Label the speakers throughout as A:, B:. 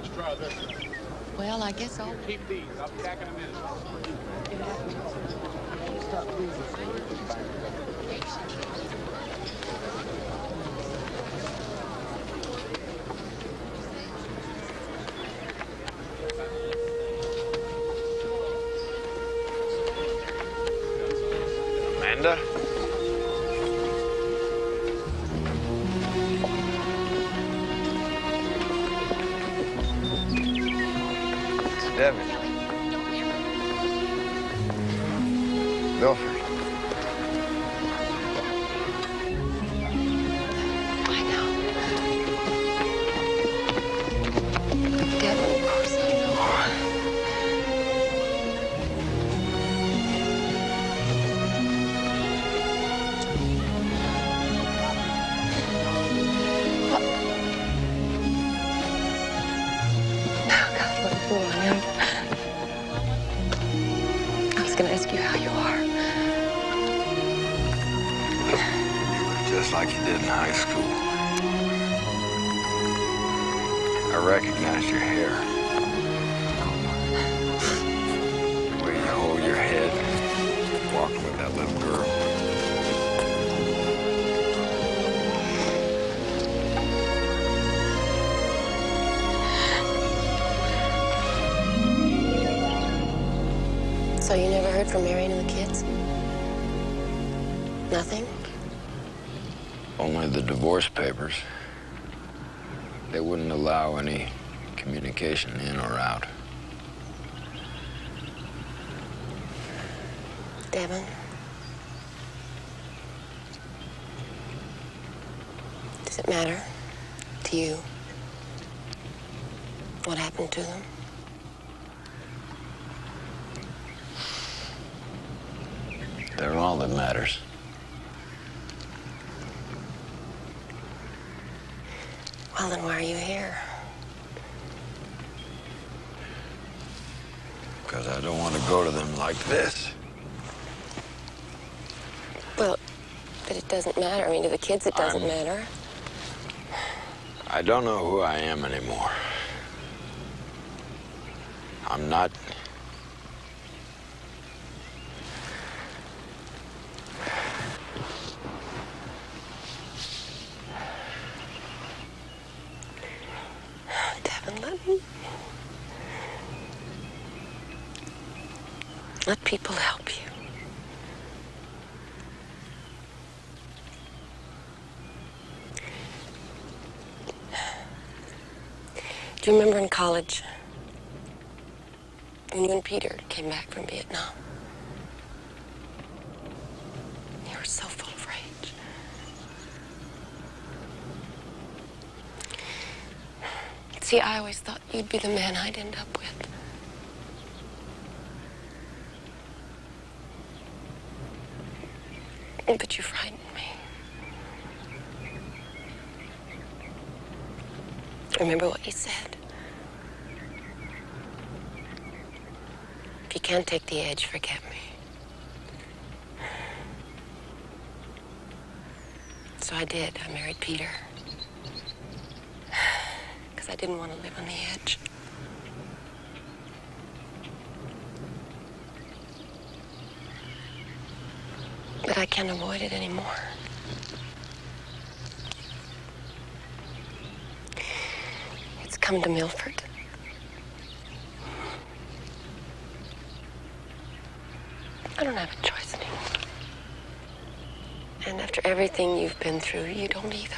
A: Let's try this.
B: Well, I guess I'll...
A: Keep these. I'll be back in a minute.
C: Amanda? Devin. Milford.
B: I know. Devin, of course I know. Oh, God, what a fool I am. I was going to ask you how you are.
C: Just like you did in high school. I recognized your hair. The way you hold your head, walking with that little girl.
B: So you never heard from Marion and the kids? Nothing?
C: Only the divorce papers. They wouldn't allow any communication in or out.
B: Devin? Does it matter to you what happened to them?
C: They're all that matters.
B: Well, then why are you here?
C: Because I don't want to go to them like this.
B: Well, but it doesn't matter. I mean, to the kids, it doesn't matter.
C: I don't know who I am anymore. I'm not...
B: Devin, let people help you. Do you remember in college when you and Peter came back from Vietnam? You were so full of rage. See, I always thought you'd be the man I'd end up with. But you frightened me. Remember what you said? If you can't take the edge, forget me. So I did. I married Peter. Because I didn't want to live on the edge. But I can't avoid it anymore. It's come to Milford. I don't have a choice anymore. And after everything you've been through, you don't either.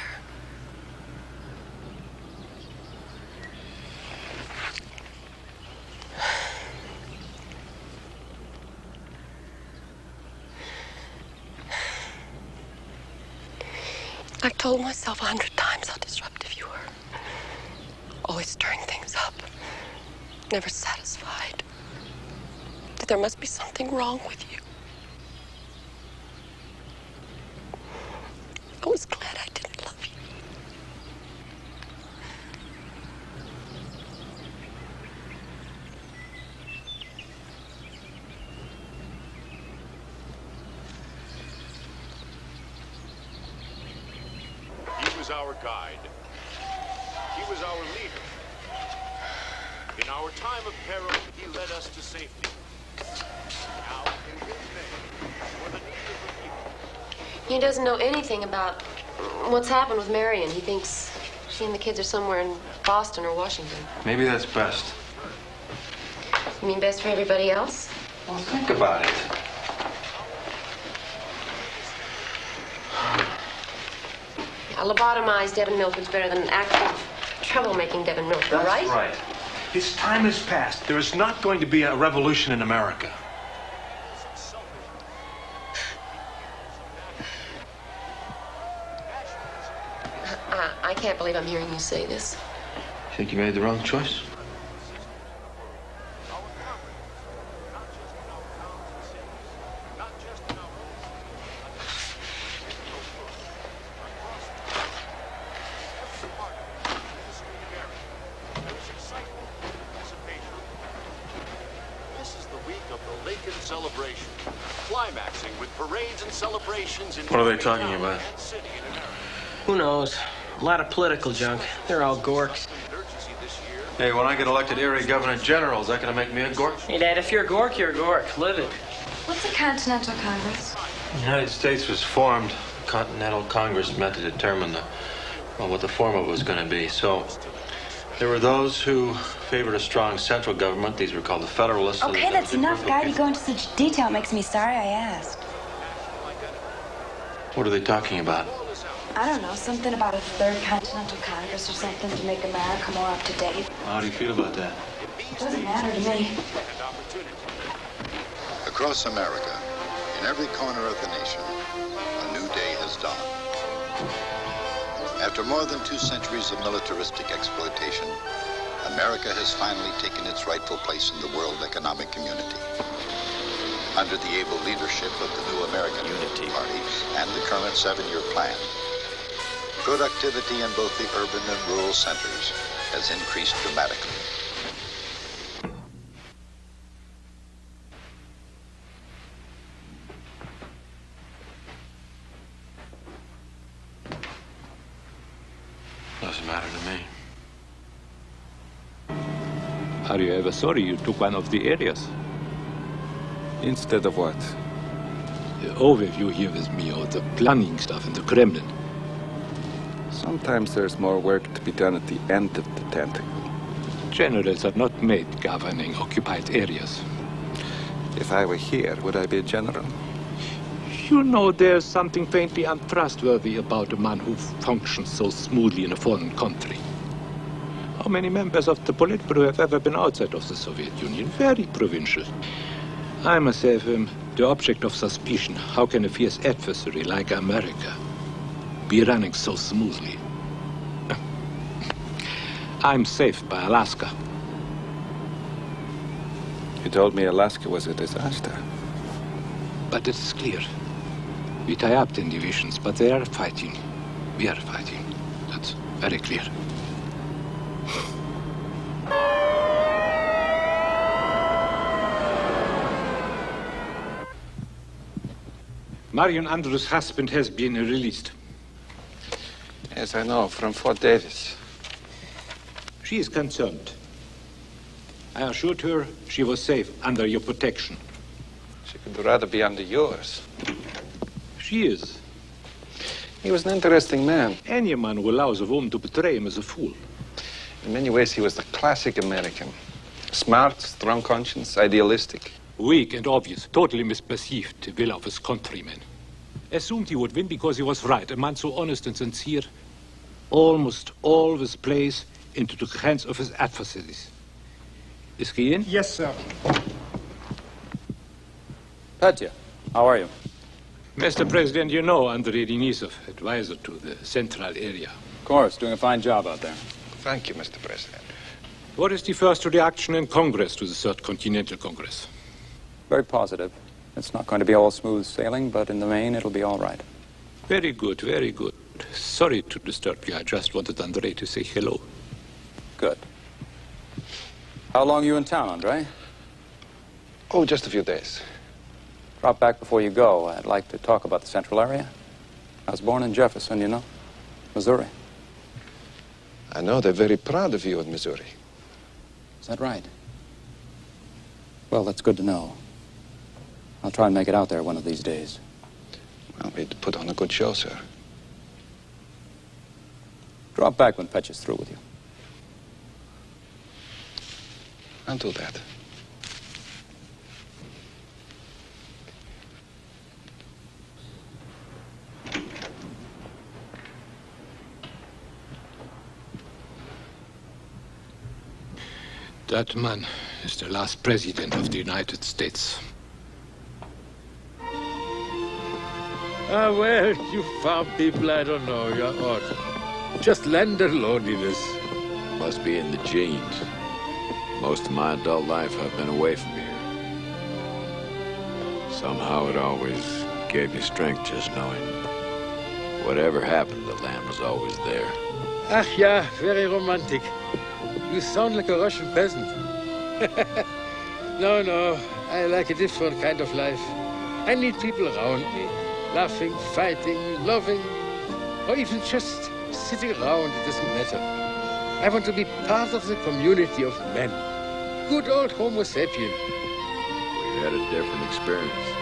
B: I've told myself 100 times how disruptive you were. Always stirring things up. Never satisfied. That there must be something wrong with you. I was glad I didn't love you.
A: He was our guide. He was our leader. In our time of peril, he led us to safety. Now, in his name, for the needs of the people.
B: He doesn't know anything about what's happened with Marion. He thinks she and the kids are somewhere in Boston or Washington.
D: Maybe that's best.
B: You mean best for everybody else?
D: Well, think about it.
B: A lobotomized Devin Milford's better than an active, troublemaking Devin Milford, right?
D: That's right. His time has passed. There is not going to be a revolution in America.
B: I can't believe I'm hearing you say this.
D: Think you made the wrong choice?
A: What
D: are they talking about?
E: Who knows? A lot of political junk. They're all gorks.
D: Hey, when I get elected area governor general, is that going to make me a gork?
E: Hey, Dad, if you're a gork, you're a gork. Live it.
F: What's a Continental Congress?
D: The United States was formed. The Continental Congress met to determine what the format was going to be. So there were those who favored a strong central government. These were called the Federalists.
F: Okay, that's enough, Guy. You go into such detail. It makes me sorry I asked.
D: What are they talking about?
F: I don't know, something about a third Continental Congress or something to make America more up to date.
D: How do you feel about that?
F: It doesn't matter to me.
G: Across America, in every corner of the nation, a new day has dawned. After more than 2 centuries of militaristic exploitation, America has finally taken its rightful place in the world economic community. Under the able leadership of the new American Unity Party and the current 7-year plan, productivity in both the urban and rural centers has increased dramatically.
D: Doesn't matter to me.
H: Are you ever sorry you took one of the areas?
I: Instead of what?
H: The overview here with me of the planning stuff in the Kremlin.
I: Sometimes there's more work to be done at the end of the tentacle.
H: Generals are not made governing occupied areas.
I: If I were here, would I be a general?
H: You know, there's something faintly untrustworthy about a man who functions so smoothly in a foreign country. How many members of the Politburo have ever been outside of the Soviet Union? Very provincial. I myself am the object of suspicion. How can a fierce adversary like America be running so smoothly? I'm safe by Alaska.
I: You told me Alaska was a disaster.
H: But it is clear. We tie up 10 divisions, but they are fighting. We are fighting. That's very clear. Marion Andrews' husband has been released.
I: Yes, I know, from Fort Davis.
H: She is concerned. I assured her she was safe under your protection.
I: She could rather be under yours.
H: She is.
I: He was an interesting man.
H: Any man who allows a woman to betray him is a fool.
I: In many ways, he was the classic American. Smart, strong conscience, idealistic.
H: Weak and obvious, totally misperceived the will of his countrymen. Assumed he would win because he was right. A man so honest and sincere almost always plays into the hands of his adversaries. Is he in?
J: Yes, sir.
K: Petya, how are you?
H: Mr. President, you know Andrei Denisov, advisor to the Central area.
K: Of course, doing a fine job out there.
I: Thank you, Mr. President.
H: What is the first reaction in Congress to the Third Continental Congress?
K: Very positive. It's not going to be all smooth sailing, but in the main, it'll be all right.
H: Very good, very good. Sorry to disturb you. I just wanted Andrei to say hello.
K: Good. How long are you in town, Andrei?
I: Oh, just a few days.
K: Drop back before you go. I'd like to talk about the Central area. I was born in Jefferson, you know, Missouri.
I: I know they're very proud of you in Missouri.
K: that right? Well, that's good to know. I'll try and make it out there one of these days.
I: Well, we'd put on a good show, sir.
K: Drop back when Fetch is through with you.
I: I'll do that.
H: That man is the last president of the United States.
J: Well, you farm people, I don't know, you're odd. Just landed loneliness.
C: Must be in the genes. Most of my adult life, I've been away from here. Somehow it always gave me strength just knowing whatever happened, the land was always there.
J: Ach ja, very romantic. You sound like a Russian peasant. No, I like a different kind of life. I need people around me, laughing, fighting, loving, or even just sitting around, it doesn't matter. I want to be part of the community of men. Good old Homo sapien.
C: We had a different experience.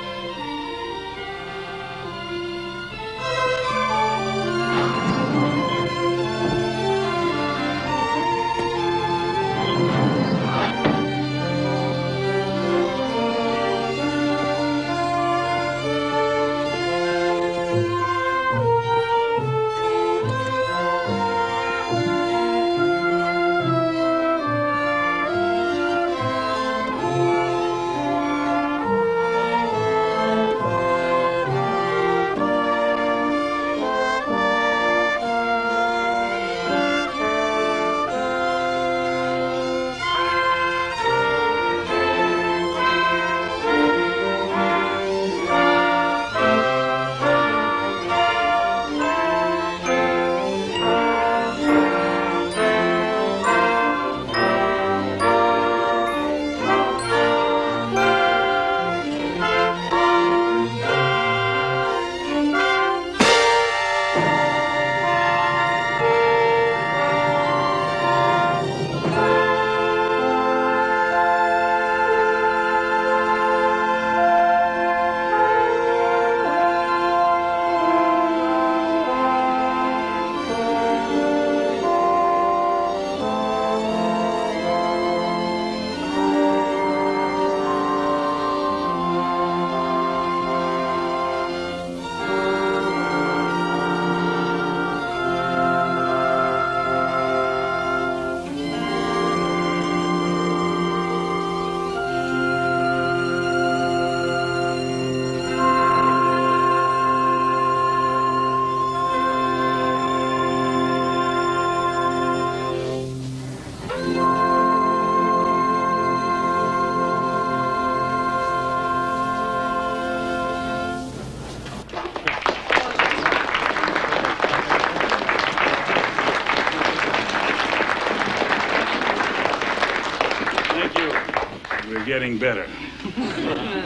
L: Getting better.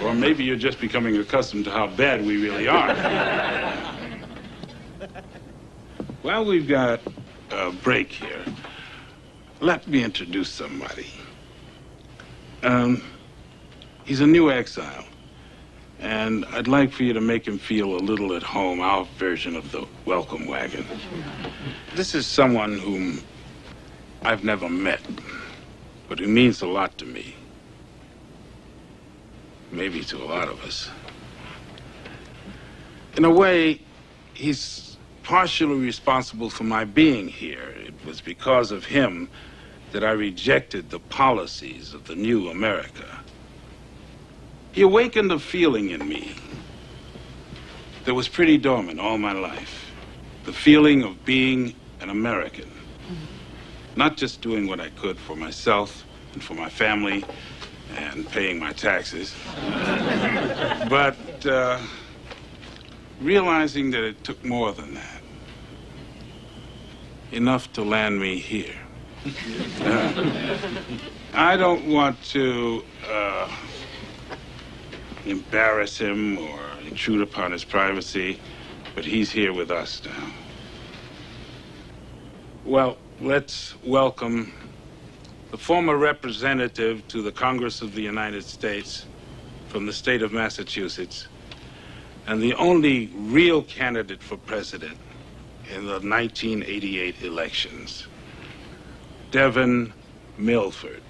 L: Or maybe you're just becoming accustomed to how bad we really are. While we've got a break here, let me introduce somebody. He's a new exile, and I'd like for you to make him feel a little at home, our version of the welcome wagon. This is someone whom I've never met, but who means a lot to me. Maybe to a lot of us. In a way, he's partially responsible for my being here. It was because of him that I rejected the policies of the new America. He awakened a feeling in me that was pretty dormant all my life. The feeling of being an American. Not just doing what I could for myself and for my family, and paying my taxes, but realizing that it took more than that. Enough to land me here. I don't want to embarrass him or intrude upon his privacy, but he's here with us now. Well, let's welcome the former representative to the Congress of the United States from the state of Massachusetts, and the only real candidate for president in the 1988 elections, Devin Milford.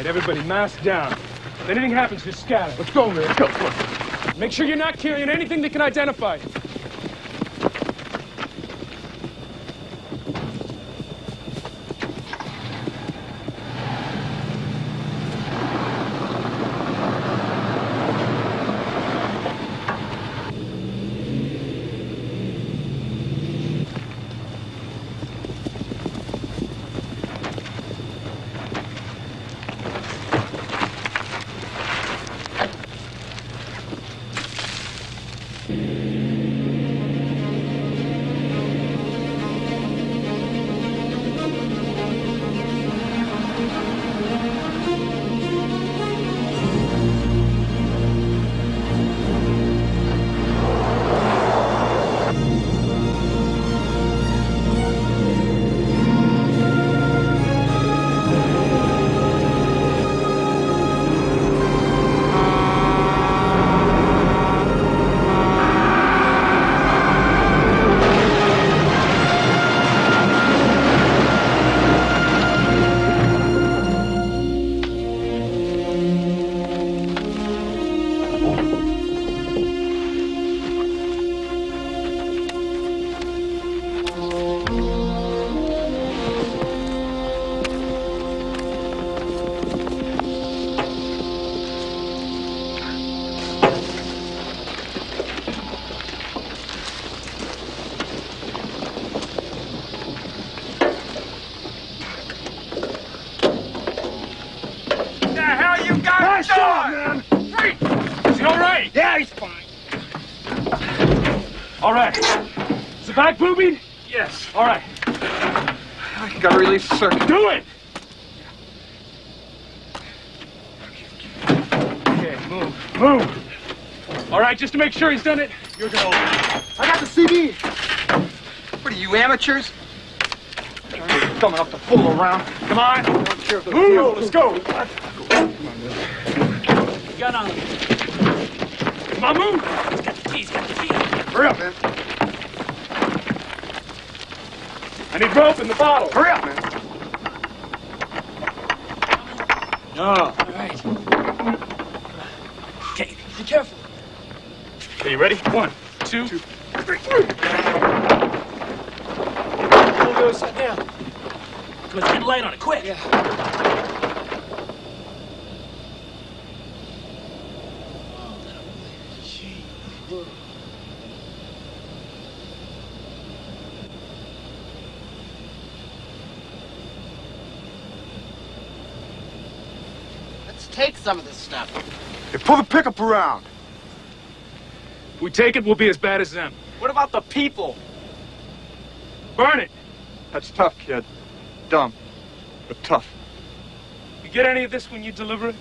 M: Everybody mask down. If anything happens, just scatter. Let's go, man. Let's go. Make sure you're not carrying anything that can identify you. All right. Is the back boobied? Yes. All right.
I: I gotta release the circuit.
M: Do it! Okay, move. All right, just to make sure he's done it, you're gonna open it.
N: I got the CD.
I: What are you, amateurs? Dumb enough to fool around.
M: Come on. Move, let's go.
E: Gun on.
M: Come on, move.
E: He's got the keys,
N: Hurry up, man.
M: I need rope in the bottle.
N: Hurry up, man.
M: No.
E: All right. Okay, be careful.
M: Okay, you ready? 1, 2, 3.
E: We'll go sit down. Come on, let's get a light on it, quick. Yeah.
N: Take some of this stuff. Hey, pull the pickup around.
M: If we take it, we'll be as bad as them.
N: What about the people?
M: Burn it.
N: That's tough, kid. Dumb, but tough.
M: You get any of this when you deliver it?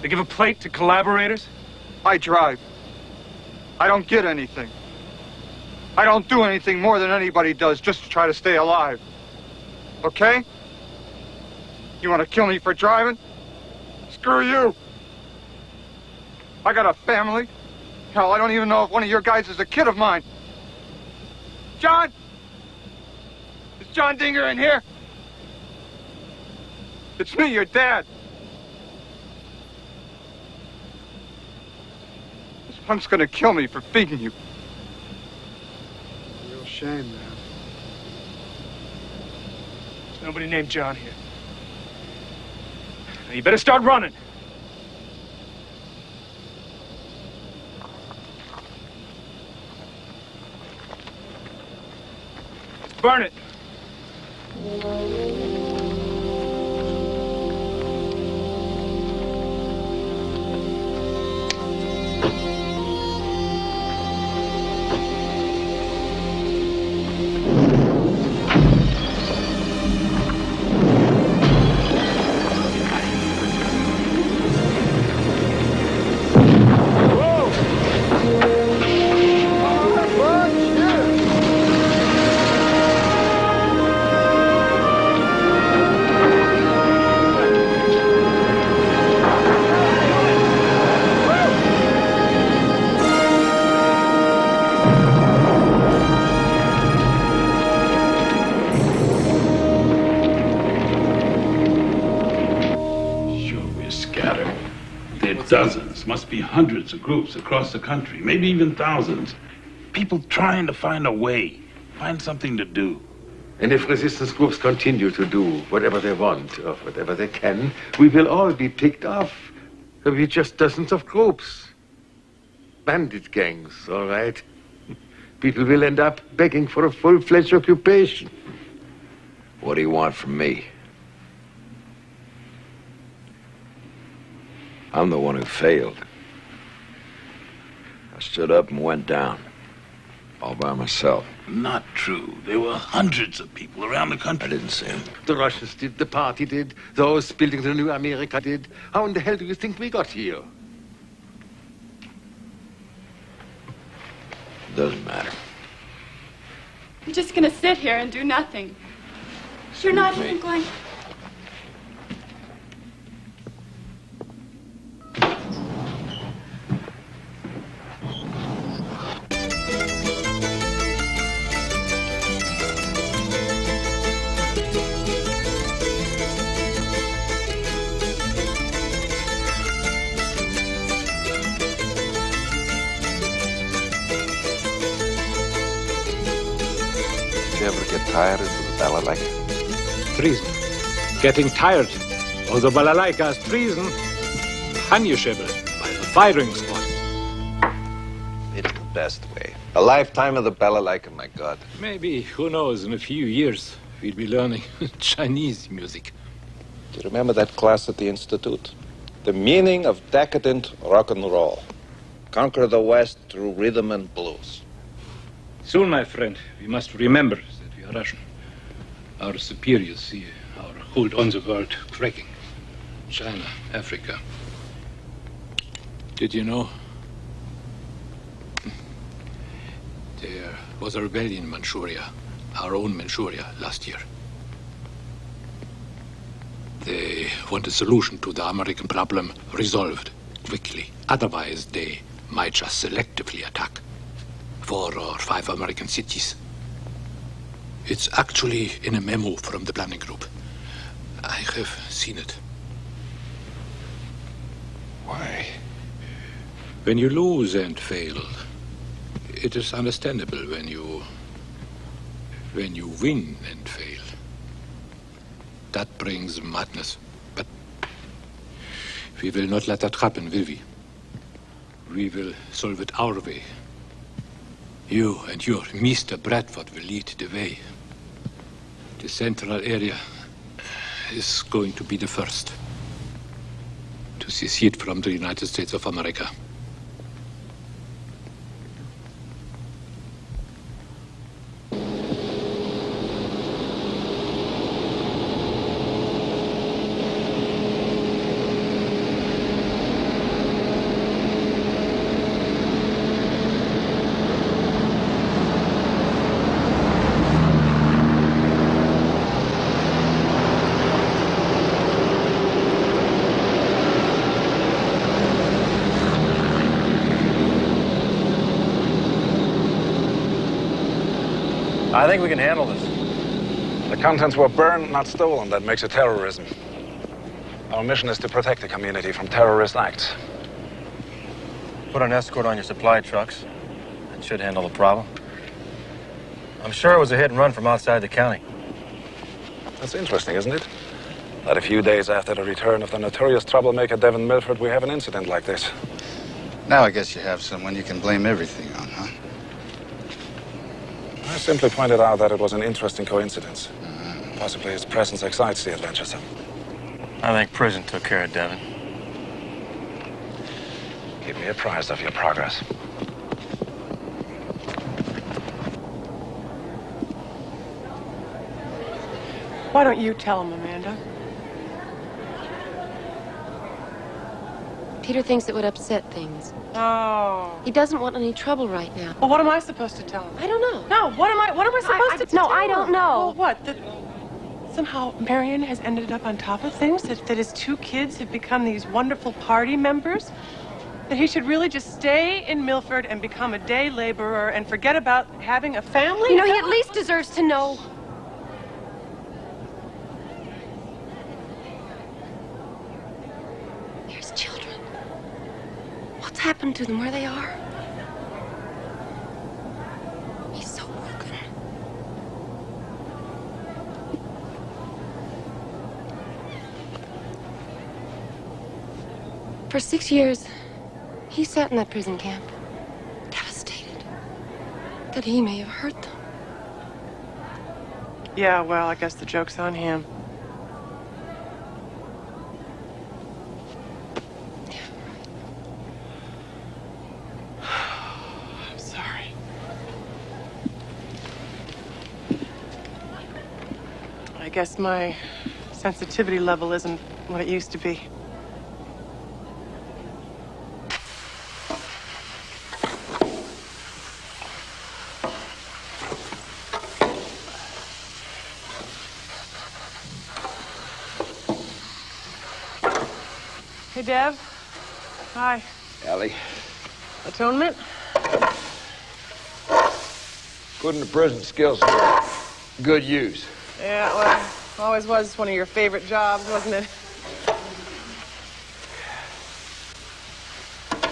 M: They give a plate to collaborators?
N: I drive. I don't get anything. I don't do anything more than anybody does just to try to stay alive. Okay? You want to kill me for driving? Screw you. I got a family. Hell, I don't even know if one of your guys is a kid of mine. John? Is John Dinger in here? It's me, your dad. Punk's gonna kill me for feeding you. Real shame, man.
M: There's nobody named John here. Now you better start running. Let's burn it.
L: Dozens, must be hundreds of groups across the country, maybe even thousands. People trying to find a way, find something to do.
O: And if resistance groups continue to do whatever they want or whatever they can, we will all be picked off. There'll be just dozens of groups. Bandit gangs, all right? People will end up begging for a full-fledged occupation.
C: What do you want from me? I'm the one who failed. I stood up and went down, all by myself.
L: Not true. There were hundreds of people around the country.
C: I didn't see them.
O: The Russians did, the party did, those building the new Amerika did. How in the hell do you think we got here?
C: It doesn't matter.
P: You're just gonna sit here and do nothing. You're not even going...
I: Did you ever get tired of the balalaika?
H: Treason. Getting tired of the balalaika is treason. Punishable by the firing squad.
I: It's the best way. A lifetime of the balalaika, my God.
H: Maybe, who knows, in a few years, we'll be learning Chinese music.
I: Do you remember that class at the Institute? The meaning of decadent rock and roll. Conquer the West through rhythm and blues.
H: Soon, my friend, we must remember that we are Russian. Our superiors see our hold on the world cracking. China, Africa. Did you know? There was a rebellion in Manchuria, our own Manchuria, last year. They want a solution to the American problem resolved quickly. Otherwise, they might just selectively attack 4 or 5 American cities. It's actually in a memo from the planning group. I have seen it.
I: Why?
H: When you lose and fail, it is understandable when you win and fail. That brings madness. But we will not let that happen, will we? We will solve it our way. You and your Mr. Bradford will lead the way. The central area is going to be the first to secede from the United States of America.
Q: I think we can handle this.
R: The contents were burned, not stolen. That makes it terrorism. Our mission is to protect the community from terrorist acts.
Q: Put an escort on your supply trucks. That should handle the problem. I'm sure it was a hit and run from outside the county.
R: That's interesting, isn't it? That a few days after the return of the notorious troublemaker Devin Milford, we have an incident like this.
S: Now I guess you have someone you can blame everything on, huh?
R: I simply pointed out that it was an interesting coincidence. Possibly his presence excites the adventuresome.
Q: I think prison took care of Devin.
R: Keep me apprised of your progress.
T: Why don't you tell him, Amanda?
B: Peter thinks it would upset things.
T: Oh.
B: He doesn't want any trouble right now.
T: Well, what am I supposed to tell him?
B: I don't know.
T: No, what am I supposed to tell him?
B: No, I don't know.
T: Well, what? That somehow Marion has ended up on top of things? That his two kids have become these wonderful party members? That he should really just stay in Milford and become a day laborer and forget about having a family?
B: You know, he at least deserves to know. There's children. What's happened to them? Where they are? He's so broken. For 6 years, he sat in that prison camp, devastated that he may have hurt them.
T: Yeah, well, I guess the joke's on him. I'm sorry. I guess my sensitivity level isn't what it used to be. Hey, Dev. Hi.
C: Ellie,
T: Atonement?
C: putting the prison skills to good use.
T: Yeah, well, always was one of your favorite jobs, wasn't it?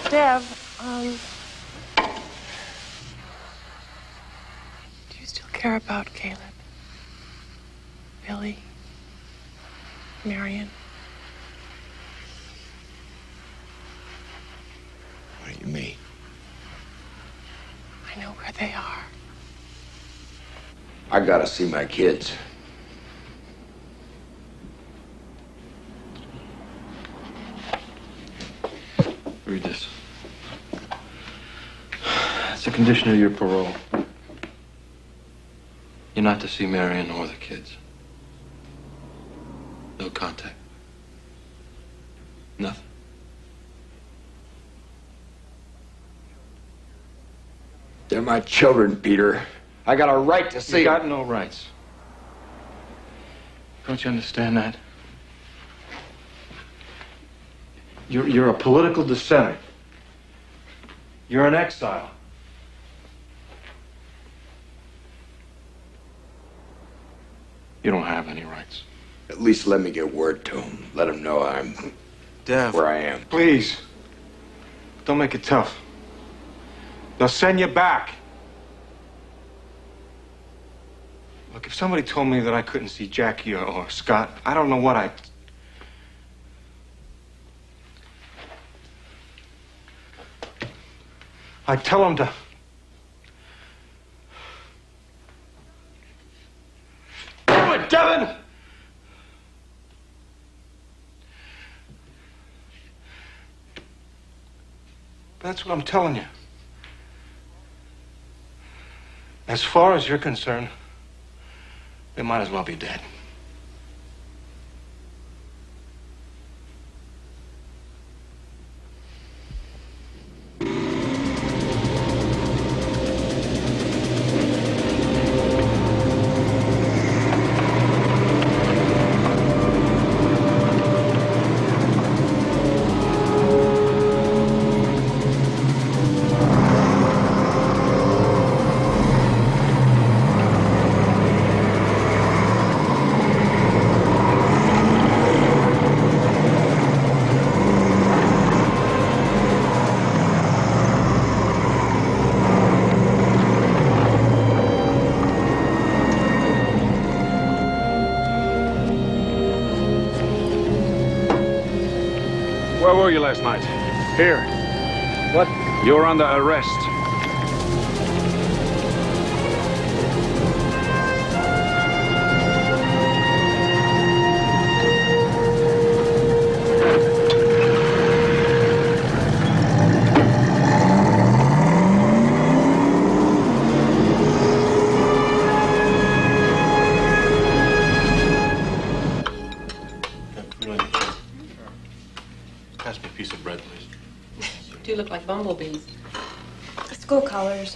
T: Dev, do you still care about Caleb? Billy? Marion?
C: What do you mean?
T: I know where they are.
C: I gotta see my kids.
D: Read this. It's a condition of your parole. You're not to see Marion or the kids. No contact. Nothing.
C: They're my children, Peter. I got a right to see
D: You
C: them.
D: got no rights. Don't you understand that? You're a political dissenter. You're an exile. You don't have any rights.
C: At least let me get word to them. Let them know I'm
D: Dev,
C: where I am.
D: please. Don't make it tough. They'll send you back. Look, if somebody told me that I couldn't see Jackie or Scott, I don't know what I'd tell them to... Do it, Devin! That's what I'm telling you. As far as you're concerned, they might as well be dead.
R: saw you last night.
M: Here. What?
R: You're under arrest.
D: Pass me a piece of bread, please.
E: You two look like bumblebees.
F: School colors.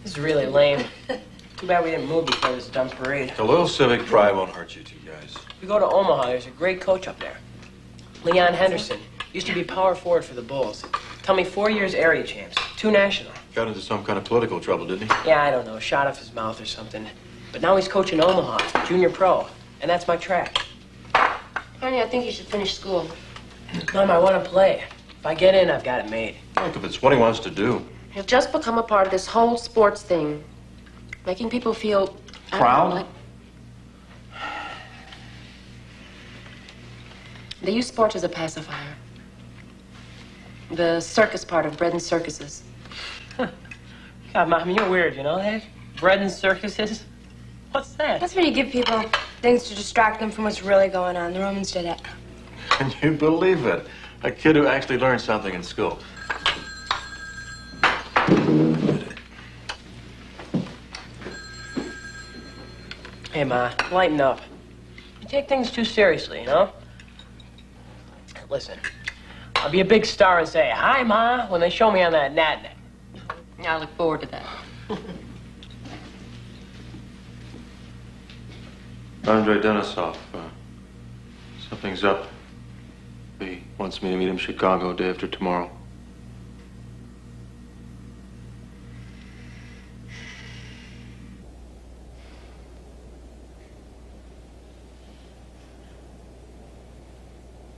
E: This is really lame. Too bad we didn't move before this dumb parade.
D: A little civic pride won't hurt you two guys.
E: We go to Omaha. There's a great coach up there. Leon Henderson. Used to be power forward for the Bulls. Tell me 4 years area champs. 2 national.
D: Got into some kind of political trouble, didn't he?
E: Yeah, I don't know. Shot off his mouth or something. But now he's coaching Omaha. Junior pro. And that's my track.
B: Honey, I think you should finish school.
E: Mom, I want to play. If I get in, I've got it made.
D: Look, if it's what he wants to do.
B: He'll just become a part of this whole sports thing. Making people feel... I don't
D: Proud?
B: know, like... They use sports as a pacifier. The circus part of bread and circuses.
E: God, Mom, you're weird, you know that? Bread and circuses? What's that?
F: That's where you give people things to distract them from what's really going on. The Romans did it.
D: Can you believe it? A kid who actually learned something in school.
E: Hey, Ma, lighten up. You take things too seriously, you know? Listen, I'll be a big star and say, "Hi, Ma," when they show me on that net.
B: I look forward to that.
D: Andre Denisov. Something's up. He wants me to meet him in Chicago day after tomorrow.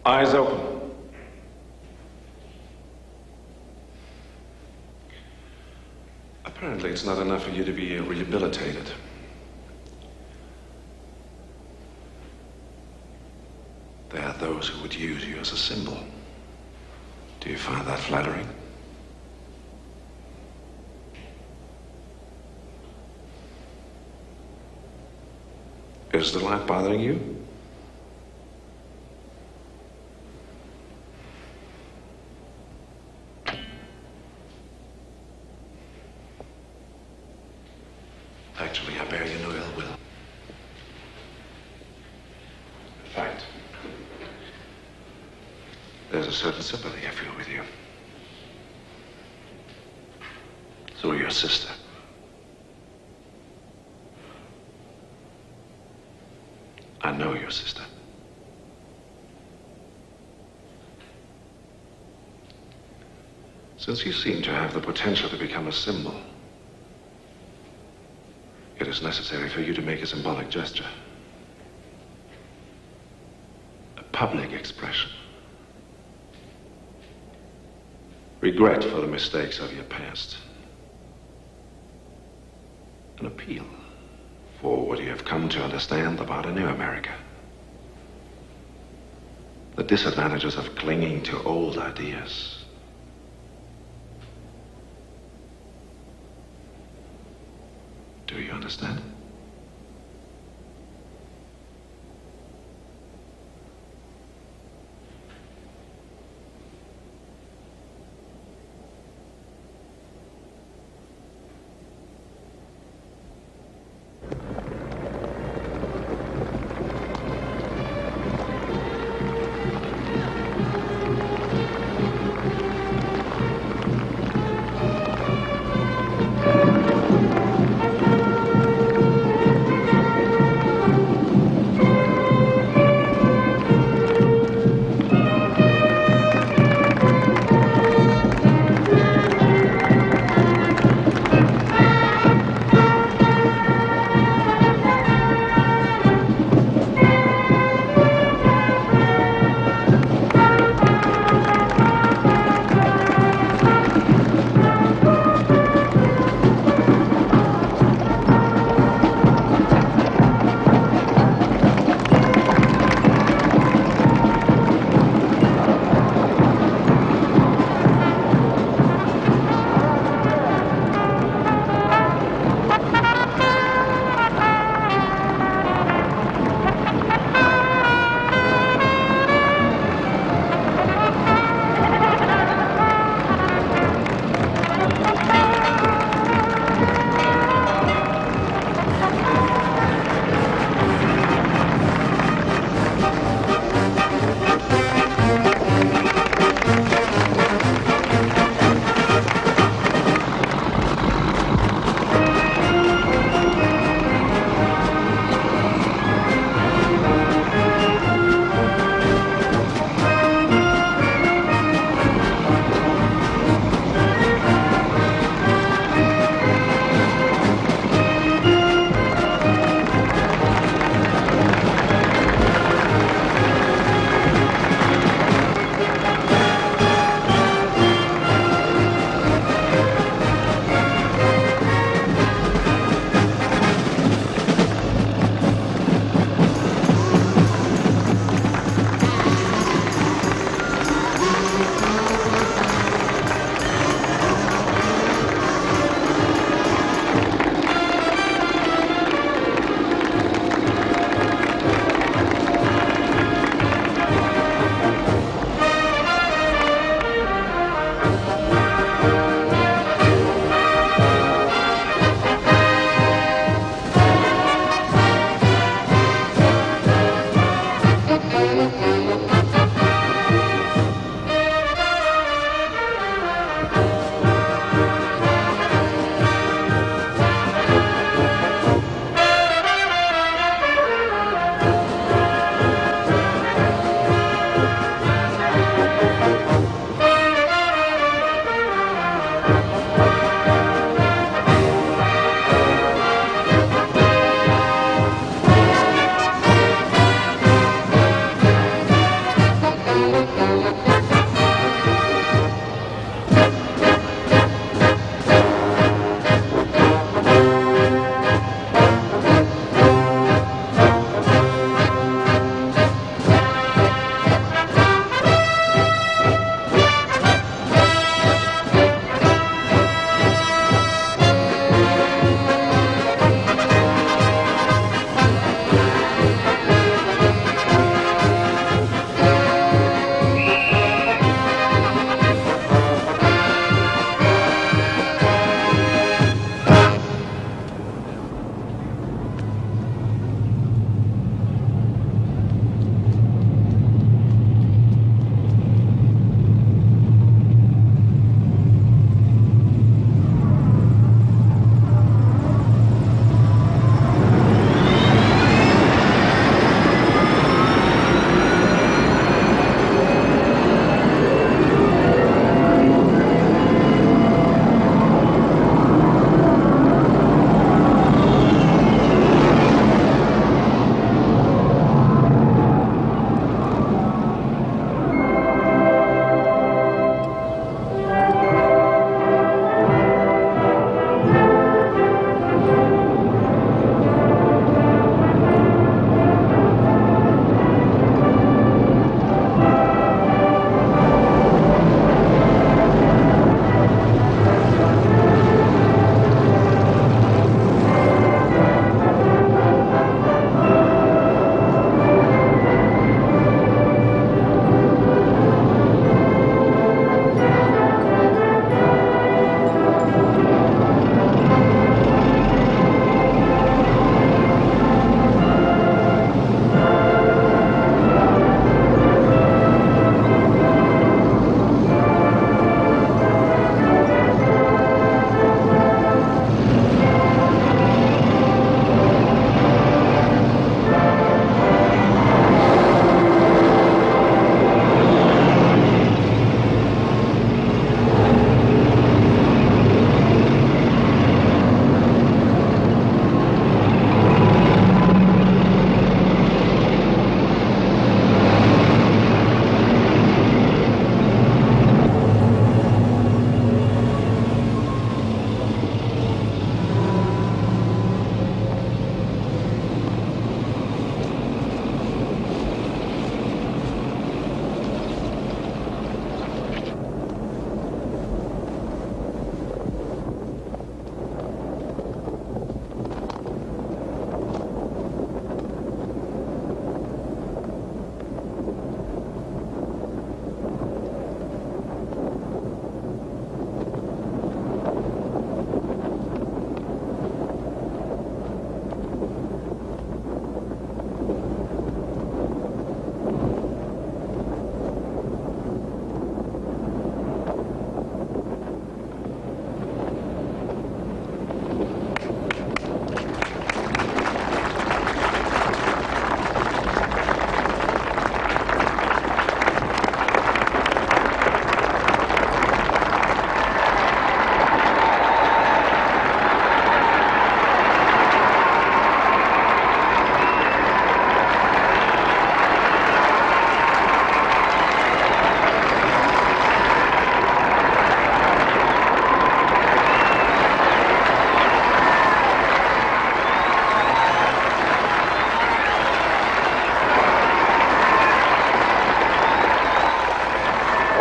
R: Eyes open. Apparently, it's not enough for you to be rehabilitated. There are those who would use you as a symbol. Do you find that flattering? Is the light bothering you? Actually, I bear you no ill will. In fact, there's a certain sympathy I feel with you. Through your sister. I know your sister. Since you seem to have the potential to become a symbol, it is necessary for you to make a symbolic gesture. A public expression. Regret for the mistakes of your past. An appeal for what you have come to understand about a new America. The disadvantages of clinging to old ideas. Do you understand?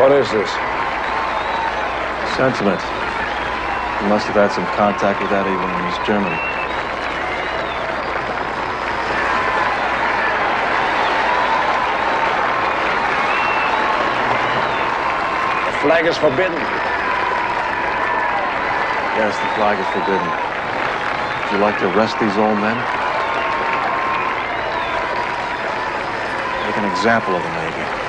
R: What is this?
Q: Sentiment. He must have had some contact with that even in East Germany.
R: The flag is forbidden.
Q: Yes, the flag is forbidden. Would you like to arrest these old men? Make an example of them, maybe.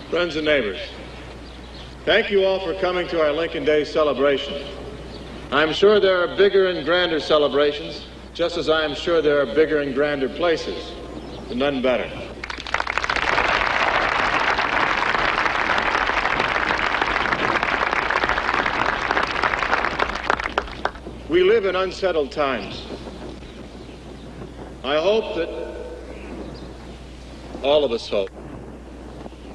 U: Friends and neighbors, thank you all for coming to our Lincoln Day celebration. I'm sure there are bigger and grander celebrations, just as I am sure there are bigger and grander places, but none better. We live in unsettled times. I hope that all of us hope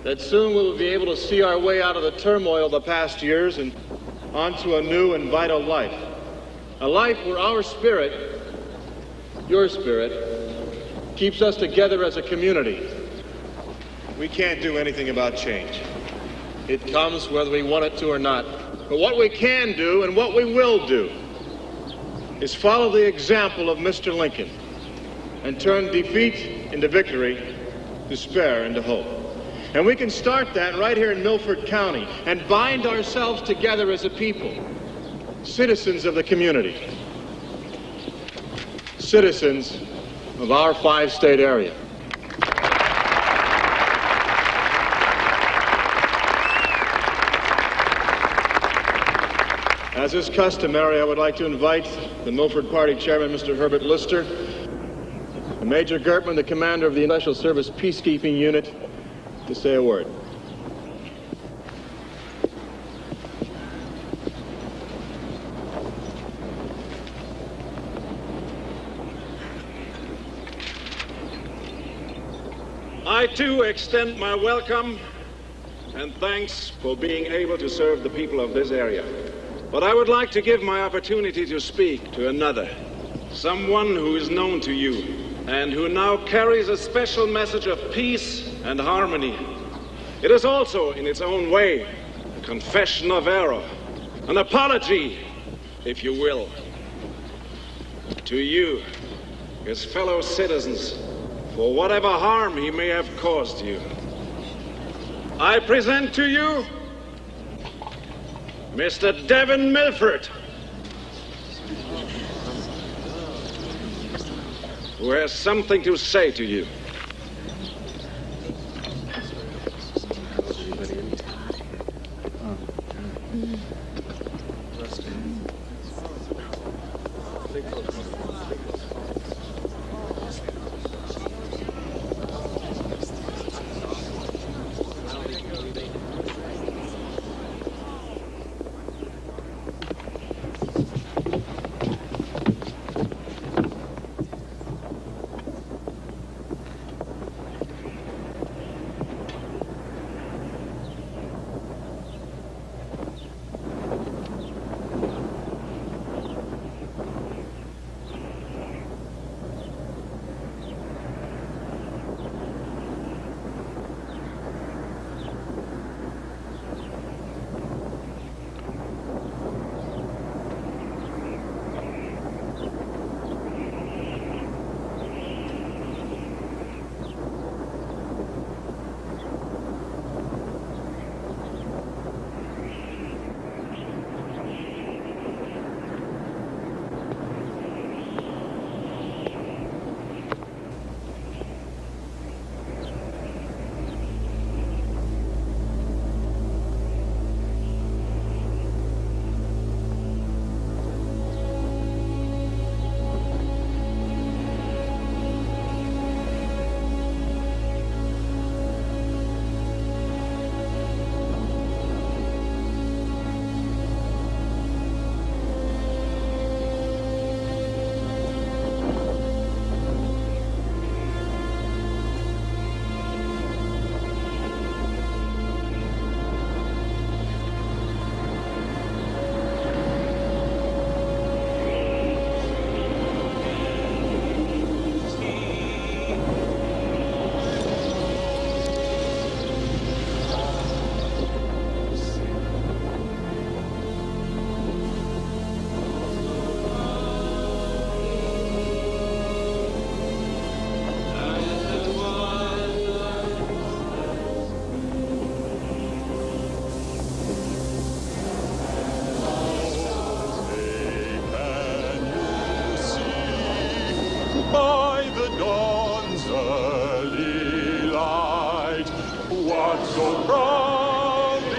U: that soon we will be able to see our way out of the turmoil of the past years and onto a new and vital life. A life where our spirit, your spirit, keeps us together as a community. We can't do anything about change. It comes whether we want it to or not. But what we can do and what we will do is follow the example of Mr. Lincoln and turn defeat into victory, despair into hope. And we can start that right here in Milford County and bind ourselves together as a people, citizens of the community, citizens of our 5-state area. As is customary, I would like to invite the Milford Party Chairman, Mr. Herbert Lister, and Major Gertman, the commander of the Special Service Peacekeeping Unit, to say a word.
V: I too extend my welcome and thanks for being able to serve the people of this area. But I would like to give my opportunity to speak to another, someone who is known to you and who now carries a special message of peace and harmony. It is also, in its own way, a confession of error, an apology, if you will, to you, his fellow citizens, for whatever harm he may have caused you. I present to you Mr. Devin Milford, who has something to say to you.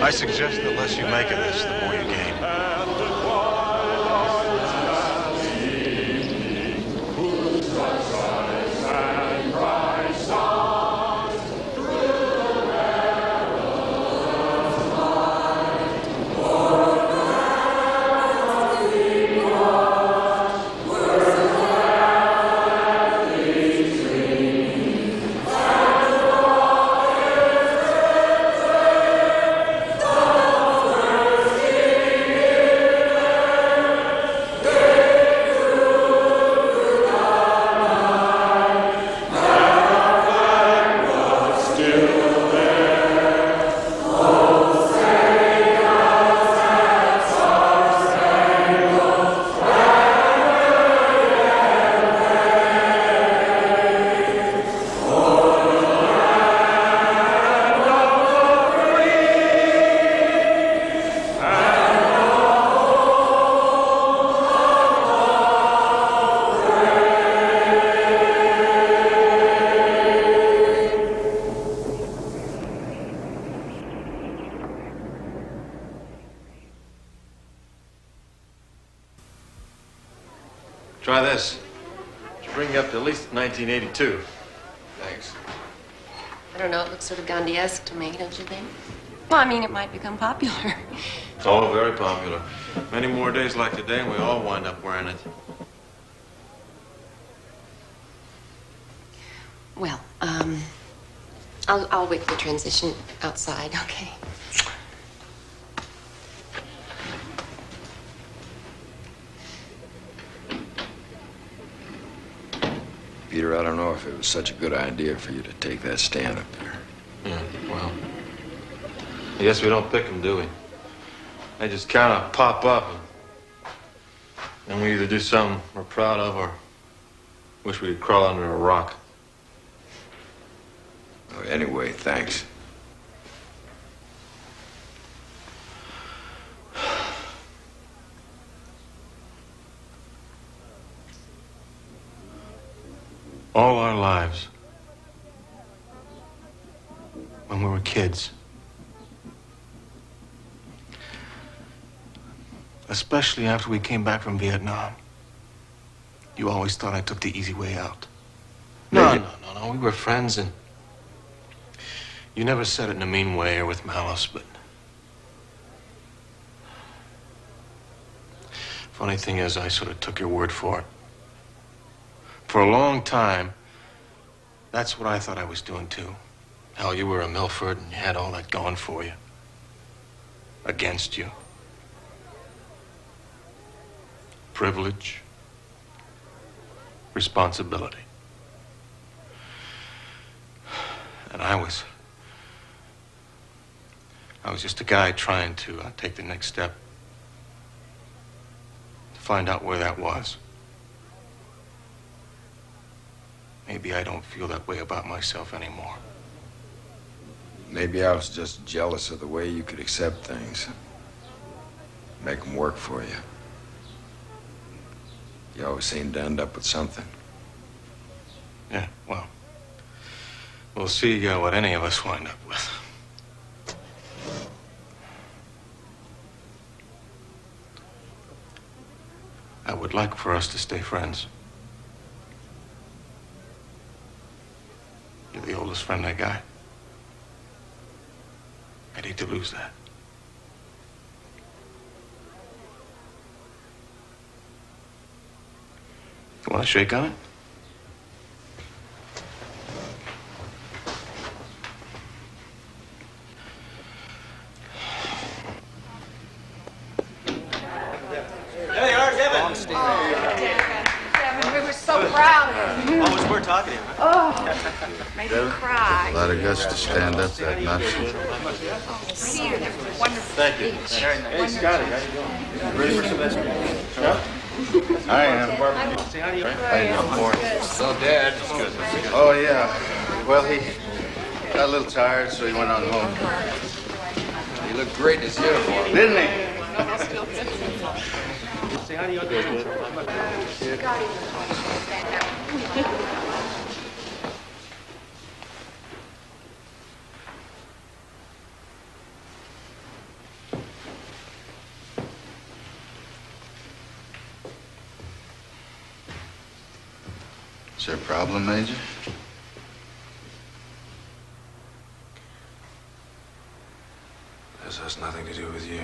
D: I suggest the less you make of this, the more you gain. Try this. Should bring you up to at least 1982. Thanks.
B: I don't know, it looks sort of Gandhi-esque to me, don't you think? Well, I mean, it might become popular.
D: Oh, very popular. Many more days like today, and we all wind up wearing it.
B: Well, I'll wait for the transition outside, okay?
C: Peter, I don't know if it was such a good idea for you to take that stand up there.
D: Yeah, well, I guess we don't pick them, do we? They just kind of pop up. And we either do something we're proud of or wish we could crawl under a rock.
C: Oh, anyway, thanks.
D: All our lives, when we were kids, especially after we came back from Vietnam, you always thought I took the easy way out. No, we were friends, and you never said it in a mean way or with malice, but funny thing is, I sort of took your word for it. For a long time, that's what I thought I was doing, too. Hell, you were a Milford, and you had all that going for you. Against you. Privilege. Responsibility. And I was just a guy trying to take the next step. To find out where that was. Maybe I don't feel that way about myself anymore.
C: Maybe I was just jealous of the way you could accept things. Make them work for you. You always seem to end up with something.
D: Yeah, well, we'll see what any of us wind up with. I would like for us to stay friends. You're the oldest friend I got. I'd hate to lose that. You want to shake on it?
A: Hey, Art, Devin.
F: Devin, we were so proud of you.
A: Always worth talking to you.
F: Oh, made me cry.
S: A lot of guts to stand up that much.
F: Peter, that was a wonderful
A: Thank you.
F: speech.
A: Hey, Scotty, how you doing? Ready for some ice cream? Yeah?
S: I am.
A: Say hi to you.
S: How you doing, Mort?
A: So, Dad. It's good.
S: Oh, yeah. Well, he got a little tired, so he went on home.
C: He looked great in his uniform.
S: Didn't he?
A: Say hi to your dad.
S: Is there a problem, Major?
R: This has nothing to do with you.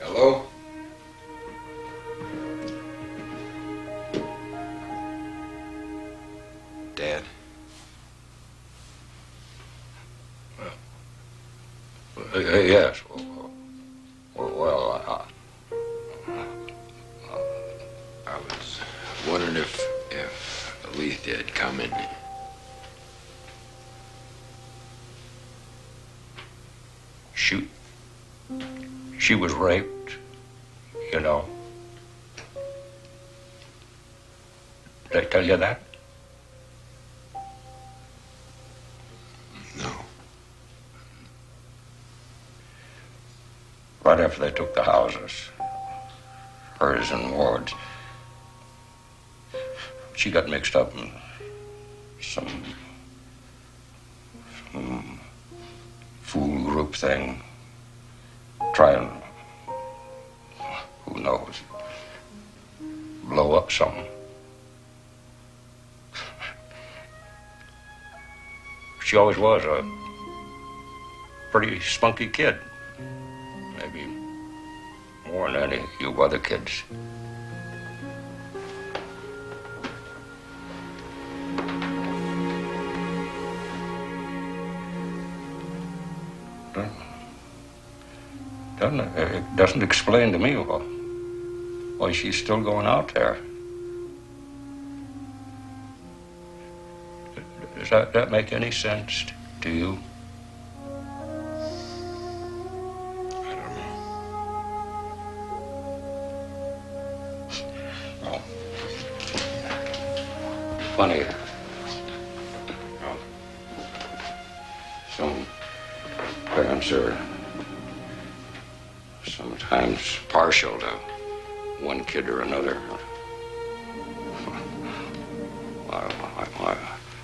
R: Hello?
S: Dad.
R: Yes.
C: I was wondering if we did coming.
G: She was raped, you know. Did I tell you that?
C: No.
G: Right after they took the houses, hers and Ward's, she got mixed up in some fool group thing, trying, who knows, blow up something. She always was a pretty spunky kid, maybe more than any of you other kids. It doesn't explain to me why she's still going out there. Does that make any sense to you?
C: I don't know.
G: Oh. Funny. Some parents are sometimes partial to one kid or another.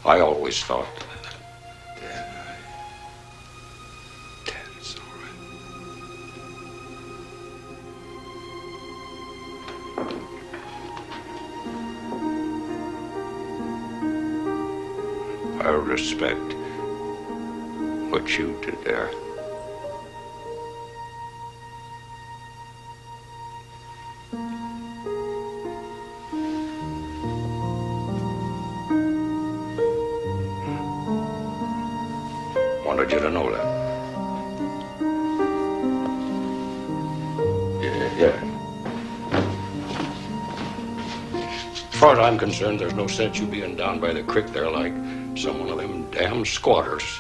G: I always thought.
C: It's all right.
G: I respect what you did there. Wanted you to know that. Yeah. As far as I'm concerned, there's no sense you being down by the creek there like some one of them damn squatters.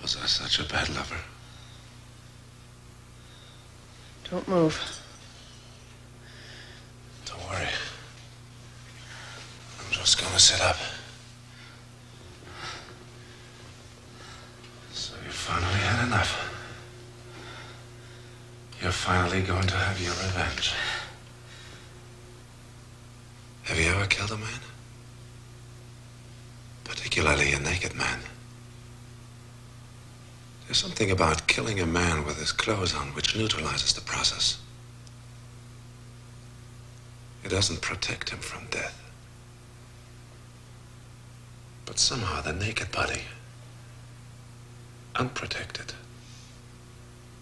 R: Was I such a bad lover?
T: Don't move.
R: Don't worry. I'm just gonna sit up. So you finally had enough. You're finally going to have your revenge. Have you ever killed a man? Particularly a naked man. There's something about killing a man with his clothes on which neutralizes the process. It doesn't protect him from death. But somehow the naked body, unprotected,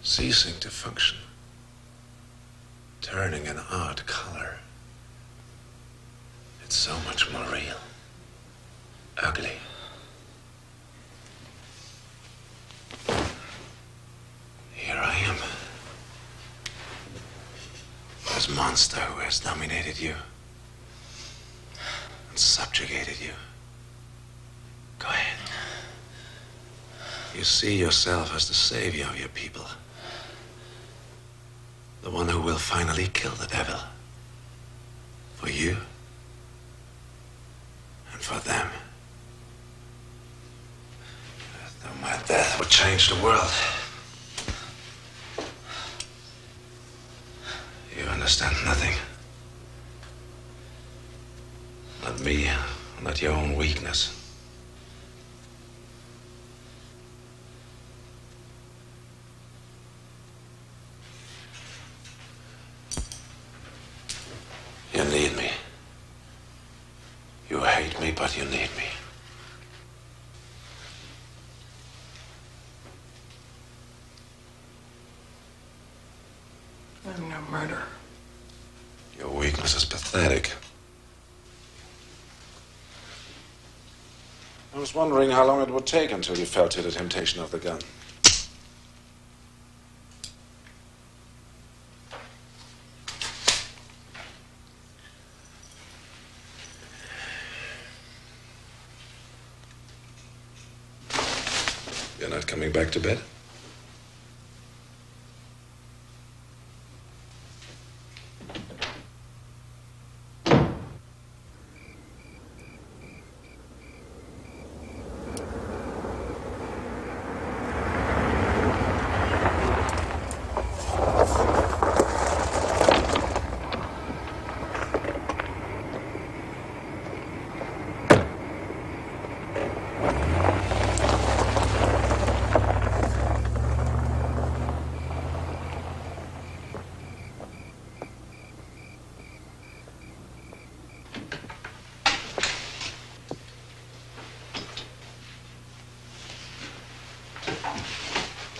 R: ceasing to function, turning an odd color, it's so much more real, ugly. Here I am. This monster who has dominated you. and subjugated you. Go ahead. You see yourself as the savior of your people. The one who will finally kill the devil. For you and for them. Though my death would change the world. You understand nothing. Not me, not your own weakness. You need me. You hate me, but you need me.
T: I'm no murderer.
R: Your weakness is pathetic. I was wondering how long it would take until you fell to the temptation of the gun. You're not coming back to bed?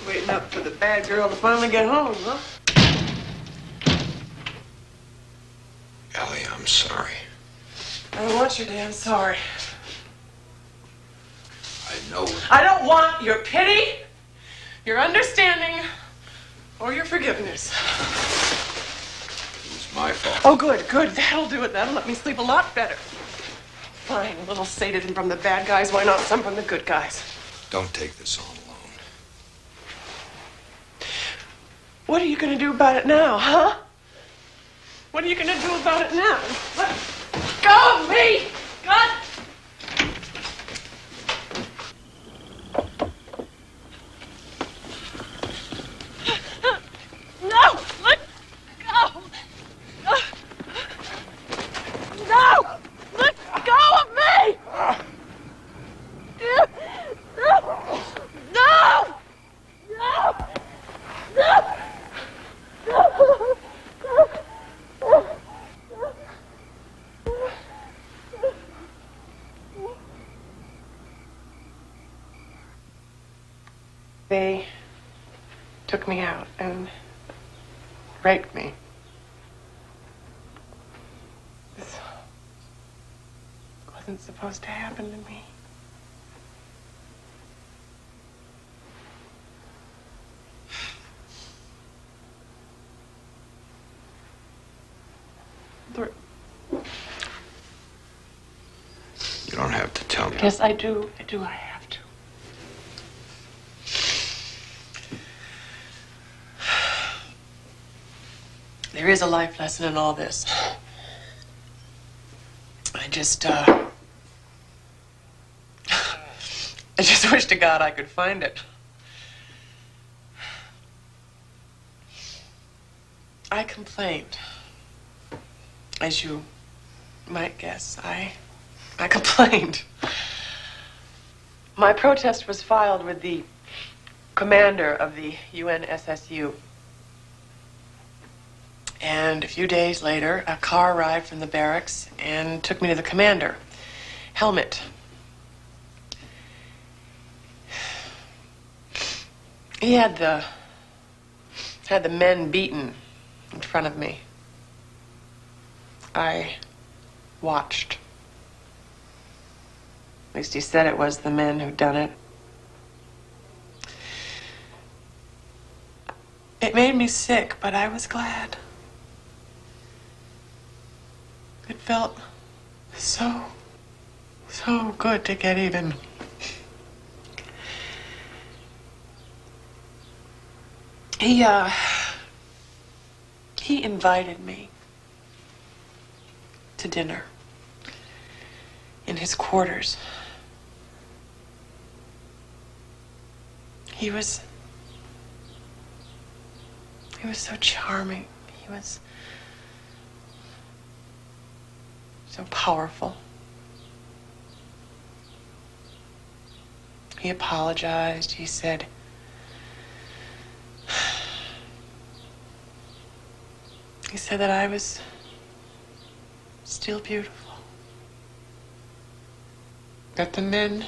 T: Waiting up for the bad girl to finally get home, huh?
R: Ellie, I'm sorry.
T: I don't want your damn sorry.
R: I know.
T: I don't want your pity, your understanding, or your forgiveness.
R: It was my fault.
T: Oh, good, good. That'll do it. That'll let me sleep a lot better. Fine, a little sadism from the bad guys. Why not some from the good guys?
R: Don't take this on alone.
T: What are you going to do about it now, huh? What are you going to do about it now? Let go of me! God! No! Let go! No! Let go of me! No! No! No! No! They took me out and raped me. This wasn't supposed to happen to me.
R: You don't have to tell me.
T: Yes, I do. I do. I have to. There is a life lesson in all this. I just wish to God I could find it. I complained. As you might guess, I complained. My protest was filed with the commander of the UNSSU. And a few days later, a car arrived from the barracks and took me to the commander, Helmet. He had the men beaten in front of me. I watched. At least he said it was the men who'd done it. It made me sick, but I was glad. It felt so So good to get even. He invited me to dinner in his quarters. He was so charming. He was so powerful. He apologized. He said, that I was still beautiful. That the men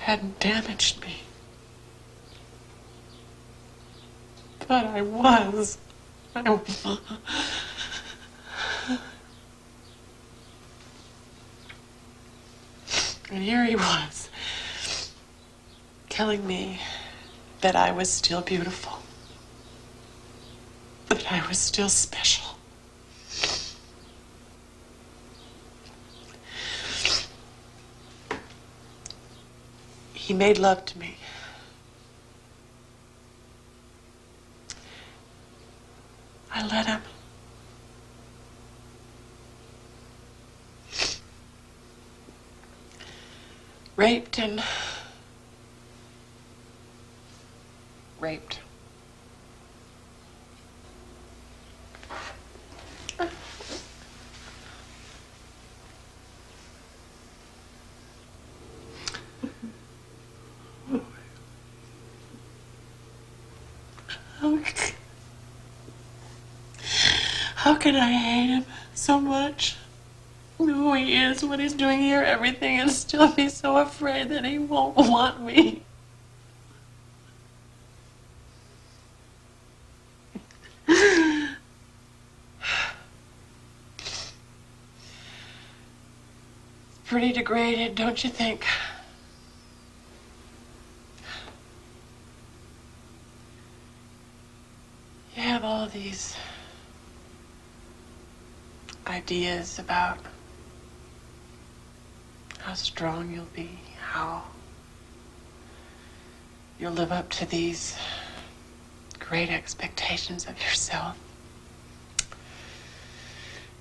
T: hadn't damaged me. But I was. And here he was, telling me that I was still beautiful. That I was still special. He made love to me. I let him. Raped and raped. How can I hate him so much? Who he is, what he's doing here, everything, and still be so afraid that he won't want me. Pretty degraded, don't you think? You have all these ideas about how strong you'll be, how you'll live up to these great expectations of yourself.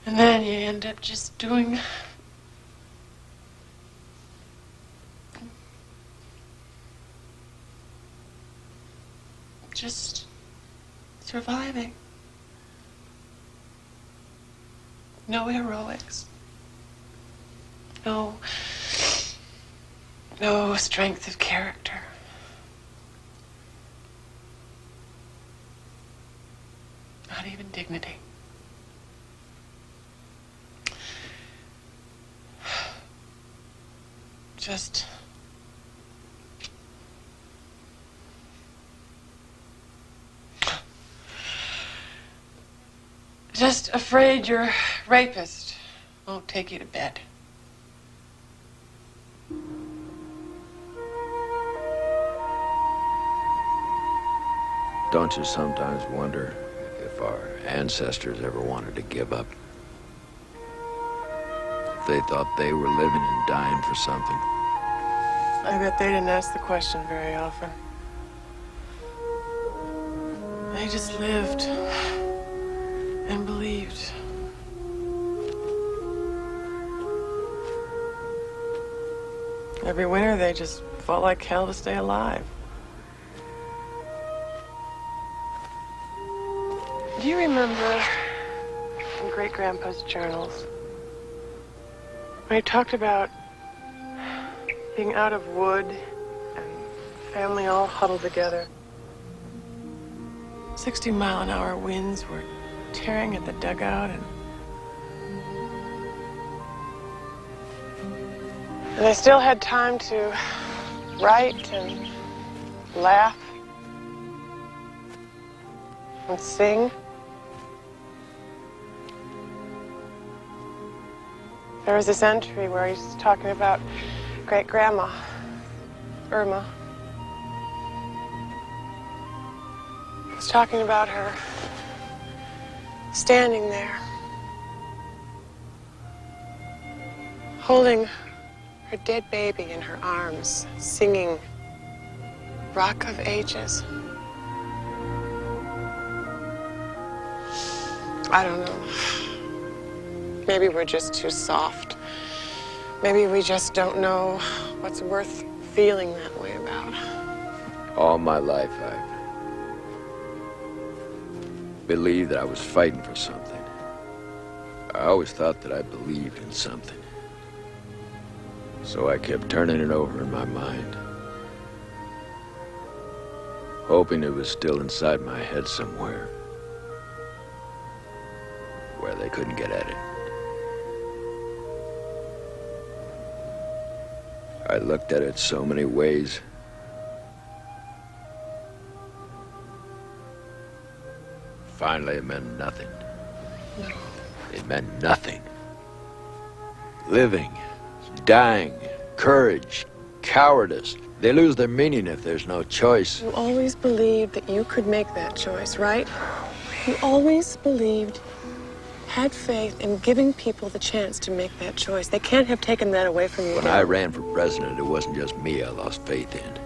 T: And then you end up just doing just surviving. No heroics. No strength of character. Not even dignity. Just afraid your rapist won't take you to bed.
C: Don't you sometimes wonder if our ancestors ever wanted to give up? If they thought they were living and dying for something?
T: I bet they didn't ask the question very often. They just lived and believed. Every winter, they just fought like hell to stay alive. Do you remember in Great-Grandpa's journals when he talked about being out of wood and family all huddled together? 60-mile-an-hour winds were tearing at the dugout, and they still had time to write and laugh and sing. There was this entry where he's talking about great-grandma, Irma. He was talking about her standing there holding her dead baby in her arms, singing Rock of Ages. I don't know. Maybe we're just too soft. Maybe we just don't know what's worth feeling that way about.
C: All my life, I've believed that I was fighting for something. I always thought that I believed in something. So I kept turning it over in my mind, hoping it was still inside my head somewhere, where they couldn't get at it. I looked at it so many ways. Finally, it meant nothing.
T: No.
C: It meant nothing. Living, dying, courage, cowardice. They lose their meaning if there's no choice.
T: You always believed that you could make that choice, right? You always believed, had faith in giving people the chance to make that choice. They can't have taken that away from you.
C: When I ran for president, it wasn't just me I lost faith in.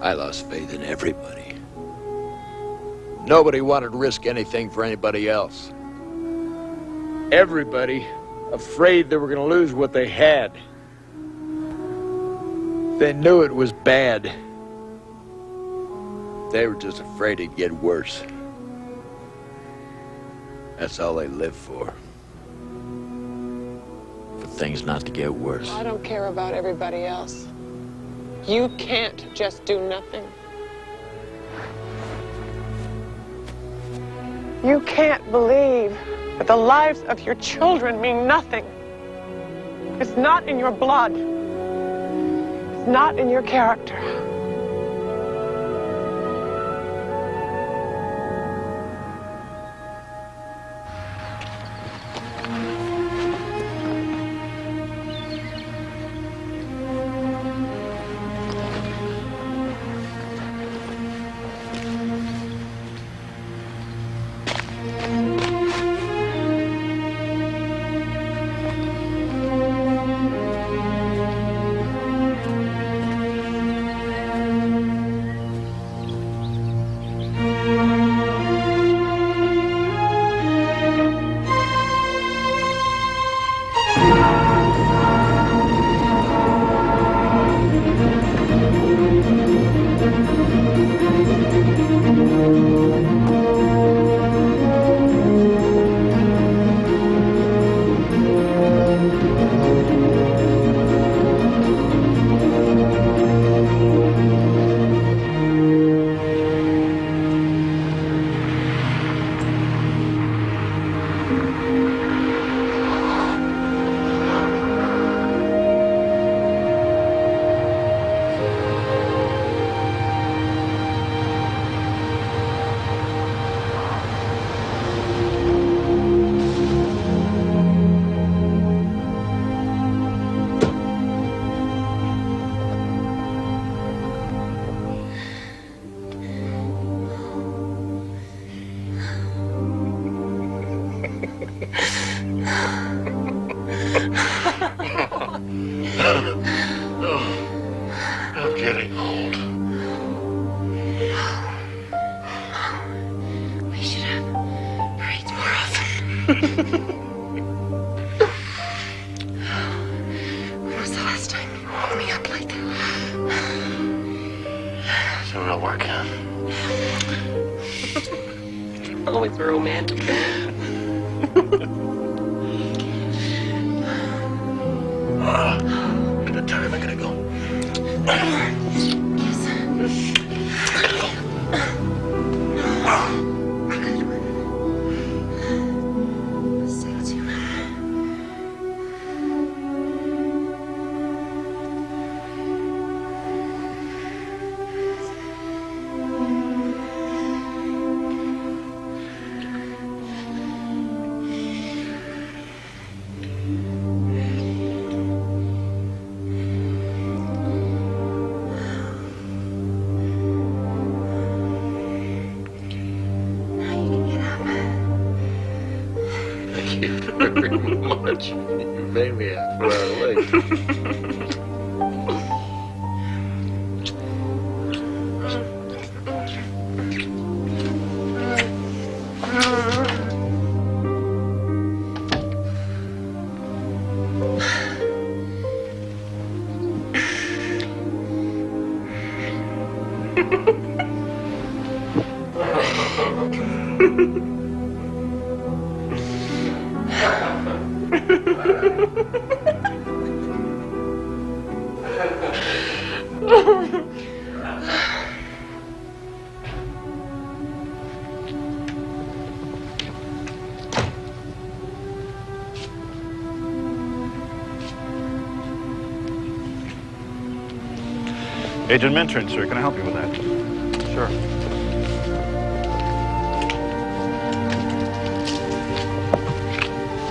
C: I lost faith in everybody. Nobody wanted to risk anything for anybody else. Everybody afraid they were going to lose what they had. They knew it was bad. They were just afraid it'd get worse. That's all they lived for things not to get worse.
T: I don't care about everybody else. You can't just do nothing. You can't believe that the lives of your children mean nothing. It's not in your blood. It's not in your character.
S: I'm getting old.
B: We should have parades more often. When was the last time you woke me up like that?
S: It's a real workout.
B: Always romantic.
S: At the time, I'm gonna go.
O: much. You made me run away.
J: Agent Mintron, sir. Can I help you with that?
Q: Sure.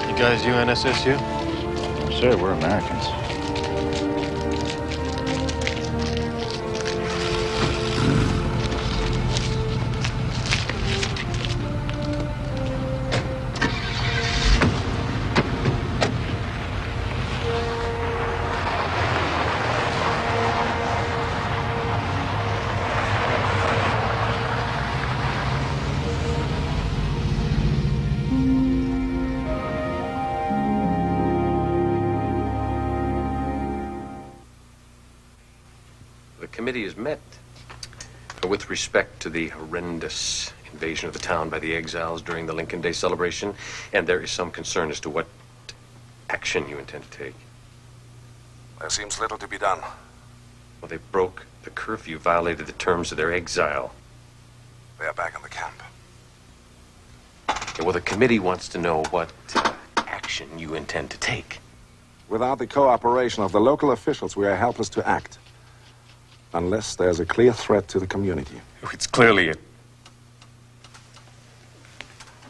Q: You guys UNSSU?
J: Sir, we're Americans.
K: The committee is met with respect to the horrendous invasion of the town by the exiles during the Lincoln Day celebration, and there is some concern as to what action you intend to take.
R: There seems little to be done.
K: Well, they broke the curfew, violated the terms of their exile.
R: They are back in the camp.
K: Yeah, well, the committee wants to know what action you intend to take.
R: Without the cooperation of the local officials, we are helpless to act. Unless there's a clear threat to the community.
K: It's clearly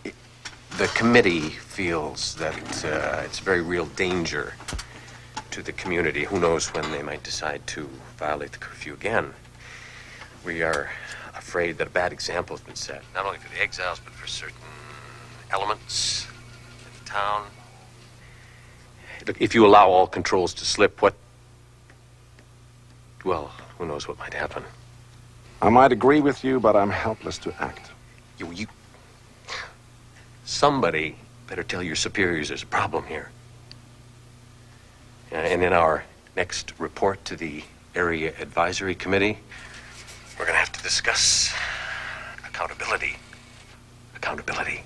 K: the committee feels that it's a very real danger to the community. Who knows when they might decide to violate the curfew again. We are afraid that a bad example has been set, not only for the exiles, but for certain elements in the town. Look, if you allow all controls to slip, well, who knows what might happen.
R: I might agree with you, but I'm helpless to act.
K: Somebody better tell your superiors there's a problem here. And in our next report to the Area Advisory Committee, we're going to have to discuss accountability. Accountability.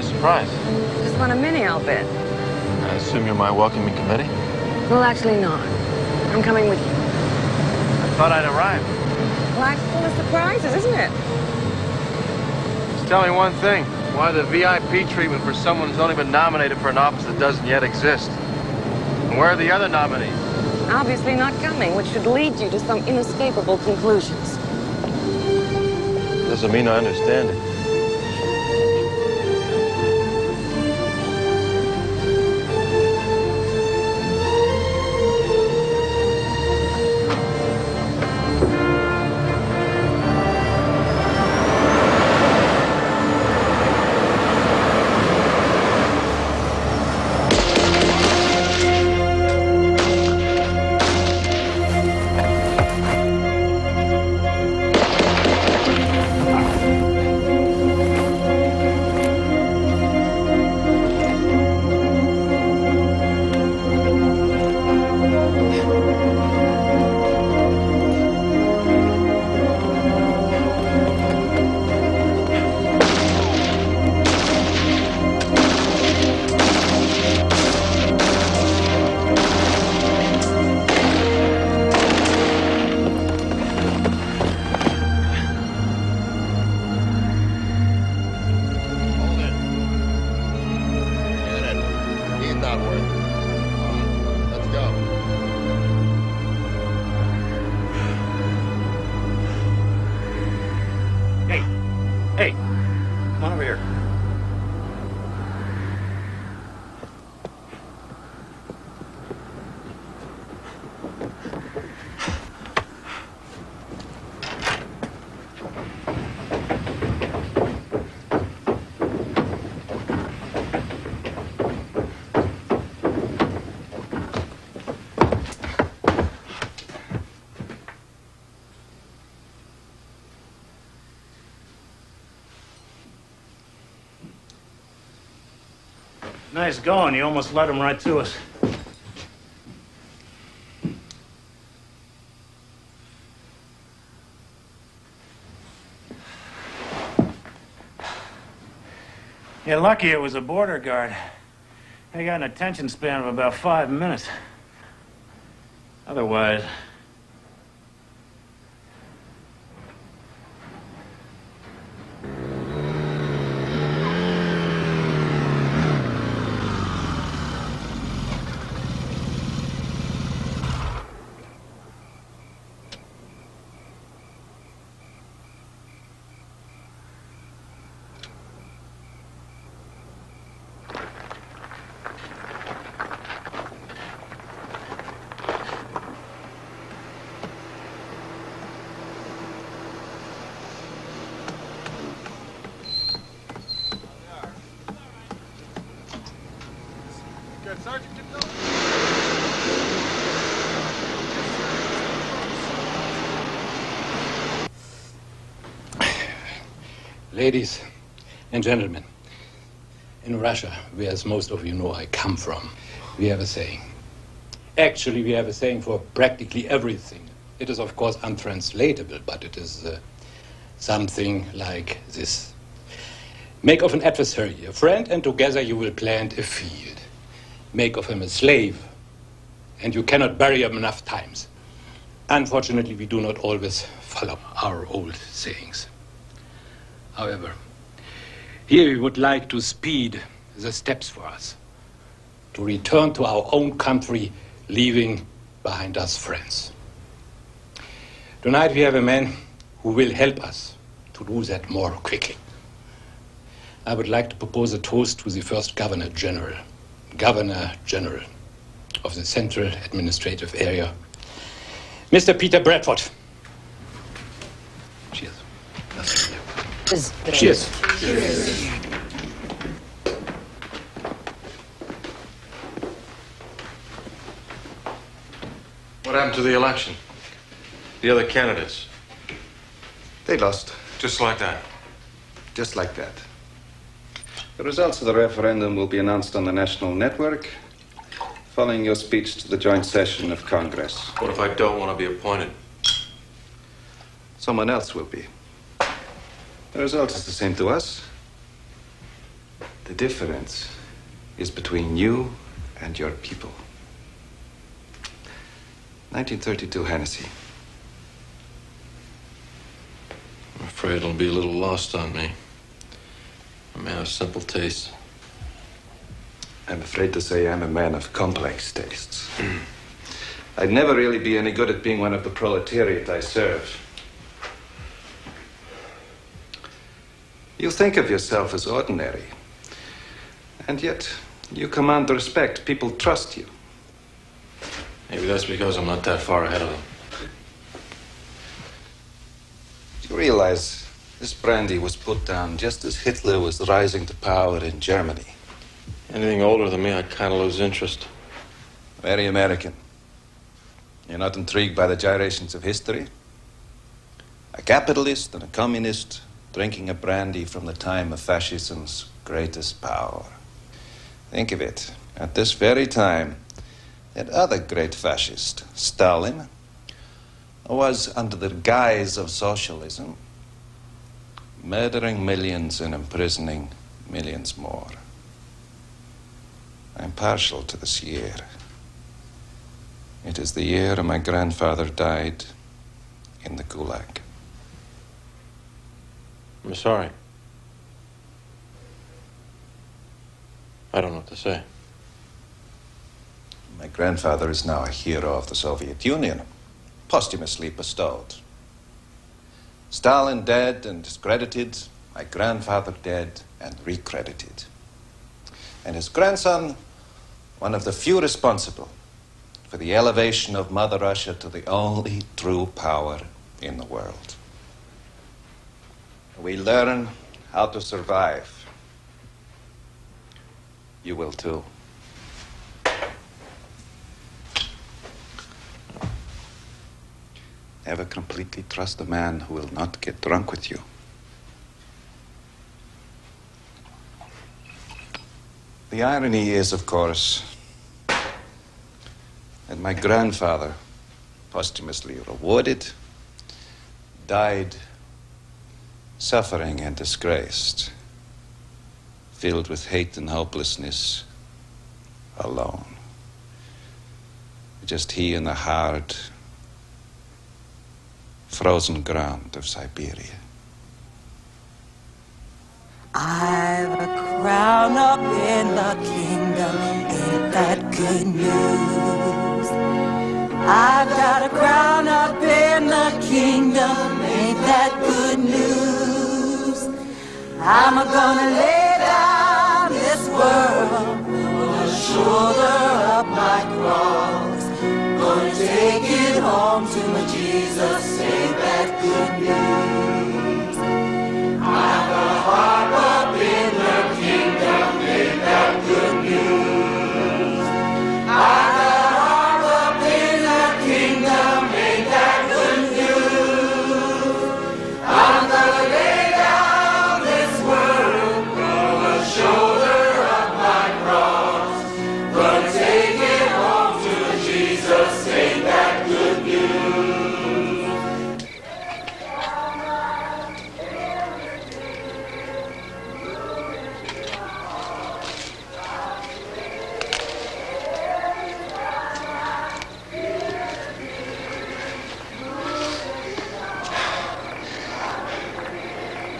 Q: Surprise.
W: Just want a mini outfit.
Q: I assume you're my welcoming committee?
W: Well, actually not. I'm coming with you.
Q: I thought I'd arrived.
W: Life's full of surprises, isn't it?
Q: Just tell me one thing. Why the VIP treatment for someone who's only been nominated for an office that doesn't yet exist? And where are the other nominees?
W: Obviously not coming, which should lead you to some inescapable conclusions.
Q: Doesn't mean I understand it.
L: Nice going. You almost led him right to us. You're lucky it was a border guard. They got an attention span of about 5 minutes. Otherwise...
H: Ladies and gentlemen, in Russia, where, as most of you know, I come from, we have a saying. Actually, we have a saying for practically everything. It is, of course, untranslatable, but it is something like this. Make of an adversary a friend, and together you will plant a field. Make of him a slave, and you cannot bury him enough times. Unfortunately, we do not always follow our old sayings. However, here we would like to speed the steps for us, to return to our own country, leaving behind us friends. Tonight we have a man who will help us to do that more quickly. I would like to propose a toast to the first Governor General of the Central Administrative Area, Mr. Peter Bradford. Cheers. Cheers. Cheers.
D: What happened to the election? The other candidates?
S: They lost.
D: Just like that?
S: Just like that. The results of the referendum will be announced on the national network following your speech to the joint session of Congress.
D: What if I don't want to be appointed?
S: Someone else will be. The result is the same to us. The difference is between you and your people. 1932 Hennessy.
D: I'm afraid it'll be a little lost on me. A man of simple tastes.
S: I'm afraid to say I'm a man of complex tastes. I'd never really be any good at being one of the proletariat I serve. You think of yourself as ordinary, and yet you command respect. People trust you.
D: Maybe that's because I'm not that far ahead of them.
S: You realize this brandy was put down just as Hitler was rising to power in Germany.
D: Anything older than me, I'd kind of lose interest.
S: Very American. You're not intrigued by the gyrations of history? A capitalist and a communist drinking a brandy from the time of fascism's greatest power. Think of it. At this very time, that other great fascist, Stalin, was under the guise of socialism, murdering millions and imprisoning millions more. I'm partial to this year. It is the year my grandfather died in the Gulag.
D: I'm sorry. I don't know what to say.
S: My grandfather is now a hero of the Soviet Union, posthumously bestowed. Stalin dead and discredited, my grandfather dead and recredited. And his grandson, one of the few responsible for the elevation of Mother Russia to the only true power in the world. We learn how to survive. You will too. Never completely trust a man who will not get drunk with you. The irony is, of course, that my grandfather, posthumously rewarded, died suffering and disgraced, filled with hate and hopelessness, alone. Just he in the hard, frozen ground of Siberia.
I: I've a crown up in the kingdom, ain't that good news? I've got a crown up in the kingdom, ain't that good news? I'm gonna lay down this world, gonna shoulder up my cross, gonna take it home to my Jesus, ain't that good news? I've got a heart up in the kingdom, ain't that good news? I've got a heart up in the kingdom, ain't that good news? I'm gonna lay down this world, gonna shoulder up my cross, gonna take it home to Jesus, ain't that good news?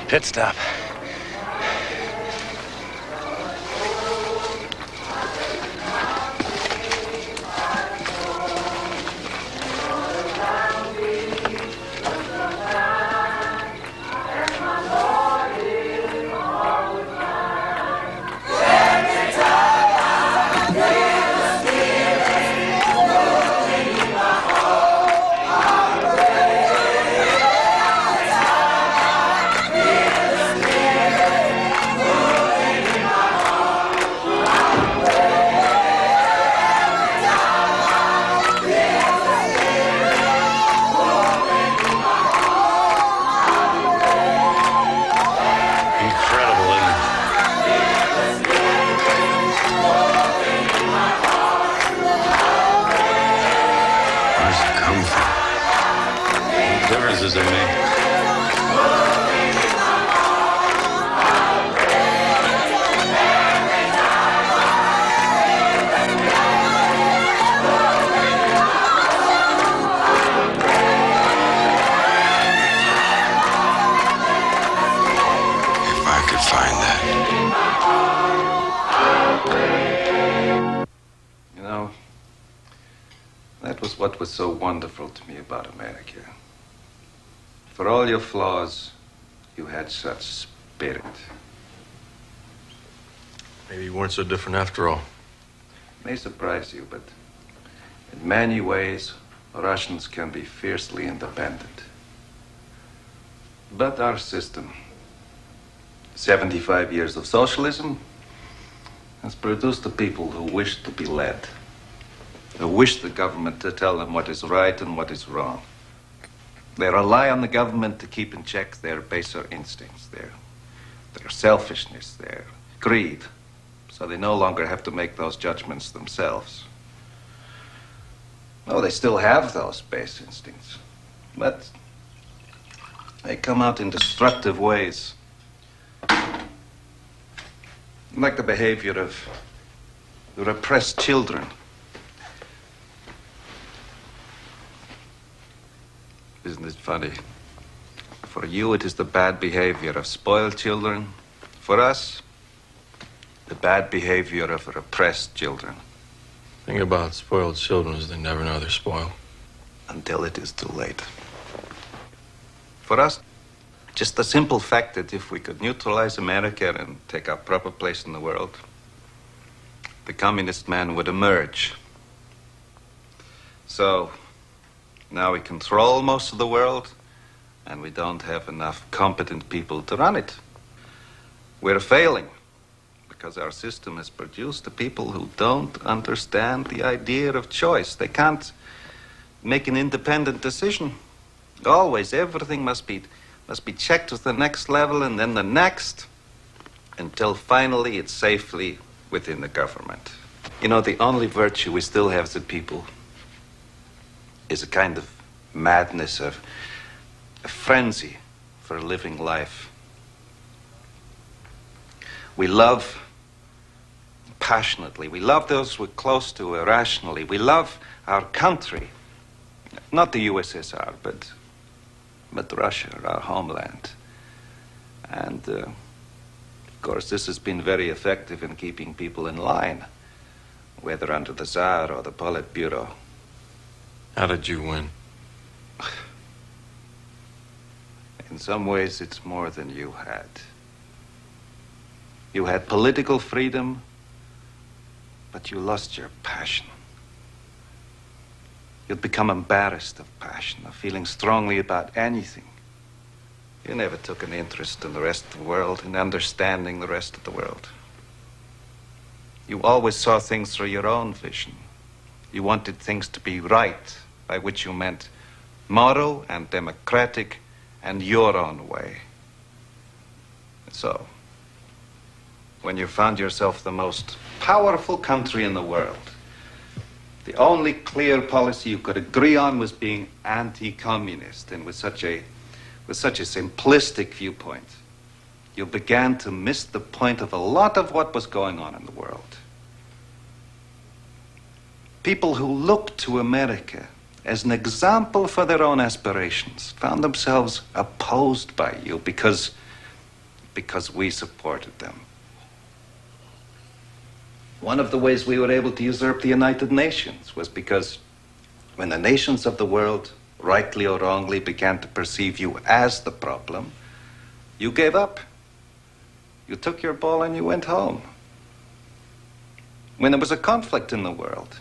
S: Pit stop.
D: Differences they make.
C: If I could find that.
S: You know, that was what was so wonderful to me about America. For all your flaws, you had such spirit.
D: Maybe you weren't so different after all.
S: May surprise you, but in many ways, Russians can be fiercely independent. But our system, 75 years of socialism, has produced the people who wish to be led, who wish the government to tell them what is right and what is wrong. They rely on the government to keep in check their baser instincts, their selfishness, their greed, so they no longer have to make those judgments themselves. Oh, they still have those base instincts, but they come out in destructive ways. Like the behavior of the repressed children. Isn't it funny? For you, it is the bad behavior of spoiled children. For us, the bad behavior of repressed children.
D: The thing about spoiled children is they never know they're spoiled.
S: Until it is too late. For us, just the simple fact that if we could neutralize America and take our proper place in the world, the communist man would emerge. So, now we control most of the world, and we don't have enough competent people to run it. We're failing, because our system has produced the people who don't understand the idea of choice. They can't make an independent decision. Always, everything must be checked to the next level, and then the next, until finally it's safely within the government. You know, the only virtue we still have as a people is a kind of madness, of a frenzy for living life. We love passionately. We love those we're close to irrationally. We love our country. Not the USSR, but Russia, our homeland. And, of course, this has been very effective in keeping people in line, whether under the Tsar or the Politburo.
D: How did you win?
S: In some ways, it's more than you had. You had political freedom, but you lost your passion. You'd become embarrassed of passion, of feeling strongly about anything. You never took an interest in the rest of the world, in understanding the rest of the world. You always saw things through your own vision. You wanted things to be right, by which you meant moral and democratic and your own way. So, when you found yourself the most powerful country in the world, the only clear policy you could agree on was being anti-communist, and with such a simplistic viewpoint, you began to miss the point of a lot of what was going on in the world. People who looked to America as an example for their own aspirations found themselves opposed by you because we supported them. One of the ways we were able to usurp the United Nations was because when the nations of the world, rightly or wrongly, began to perceive you as the problem, you gave up. You took your ball and you went home. When there was a conflict in the world,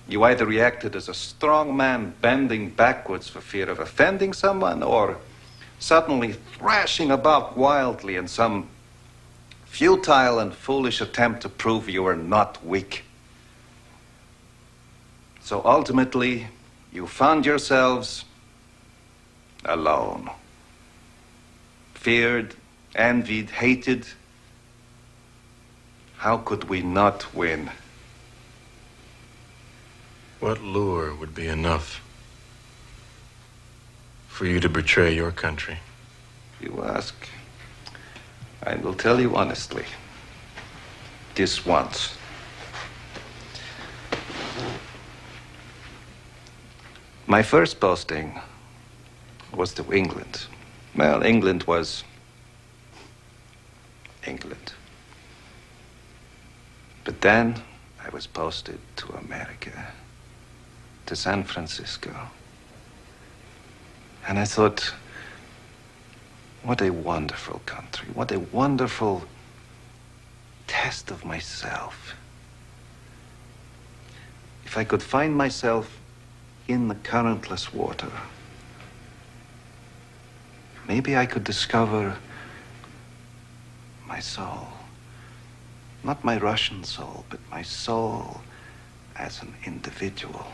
S: you either reacted as a strong man bending backwards for fear of offending someone, or suddenly thrashing about wildly in some futile and foolish attempt to prove you were not weak. So ultimately, you found yourselves alone. Feared, envied, hated. How could we not win?
D: What lure would be enough for you to betray your country?
S: You ask. I will tell you honestly. This once. My first posting was to England. Well, England was England. But then I was posted to Amerika, to San Francisco. And I thought, what a wonderful country. What a wonderful test of myself. If I could find myself in the currentless water, maybe I could discover my soul. Not my Russian soul, but my soul as an individual.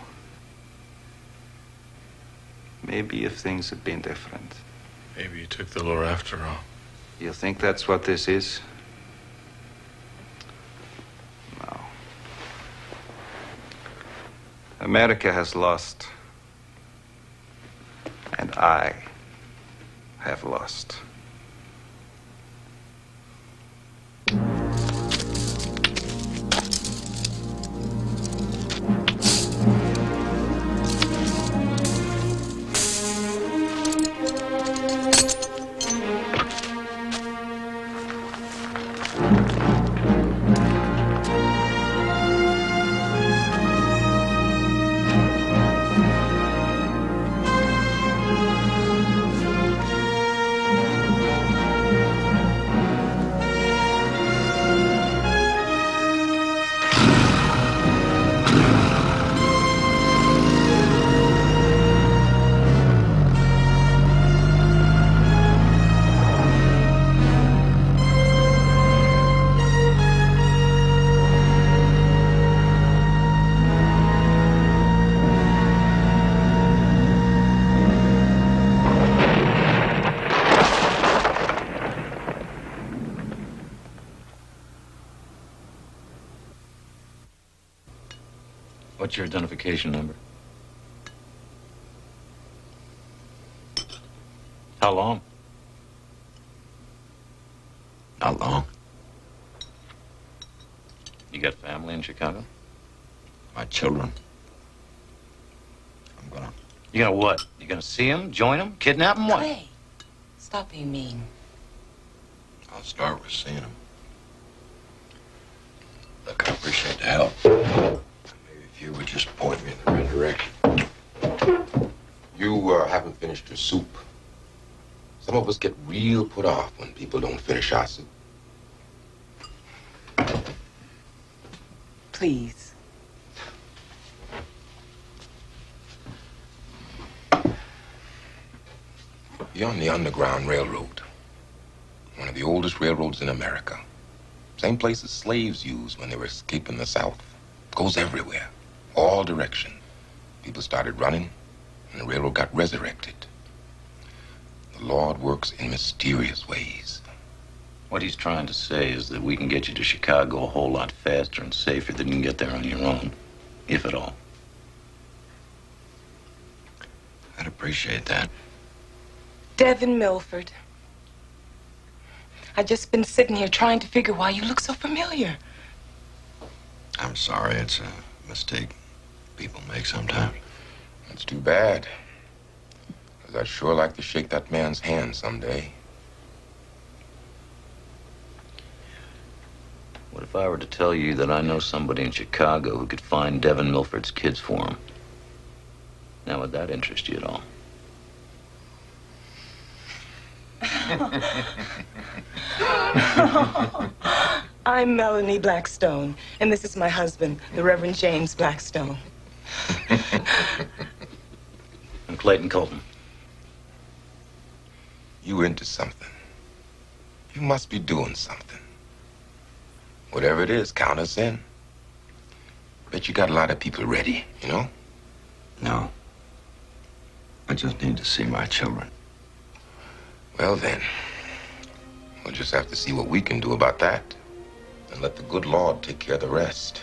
S: Maybe if things had been different.
D: Maybe you took the lure after all.
S: You think that's what this is? No. America has lost. And I have lost.
G: What's your identification number? How long?
C: Not long.
G: You got family in Chicago?
C: My children.
G: You gonna what? You gonna see them, join them, kidnap them, what?
I: Clay, stop being mean.
C: I'll start with seeing them. Look, I appreciate the help. Maybe if you would just point me in the right direction.
M: You haven't finished your soup. Some of us get real put off when people don't finish our soup.
I: Please.
M: You're on the Underground Railroad, one of the oldest railroads in America. Same places slaves used when they were escaping the South. Goes everywhere, all directions. People started running, and the railroad got resurrected. The Lord works in mysterious ways.
G: What he's trying to say is that we can get you to Chicago a whole lot faster and safer than you can get there on your own, if at all.
C: I'd appreciate that.
I: Devin Milford. I've just been sitting here trying to figure why you look so familiar.
C: I'm sorry, it's a mistake people make sometimes.
M: That's too bad. Because I'd sure like to shake that man's hand someday.
G: What if I were to tell you that I know somebody in Chicago who could find Devin Milford's kids for him? Now, would that interest you at all?
I: I'm Melanie Blackstone, and this is my husband, the Reverend James Blackstone.
G: I'm Clayton Colton.
M: You into something. You must be doing something. Whatever it is, count us in. Bet you got a lot of people ready, you know?
C: No. I just need to see my children.
M: Well then, we'll just have to see what we can do about that. And let the good Lord take care of the rest.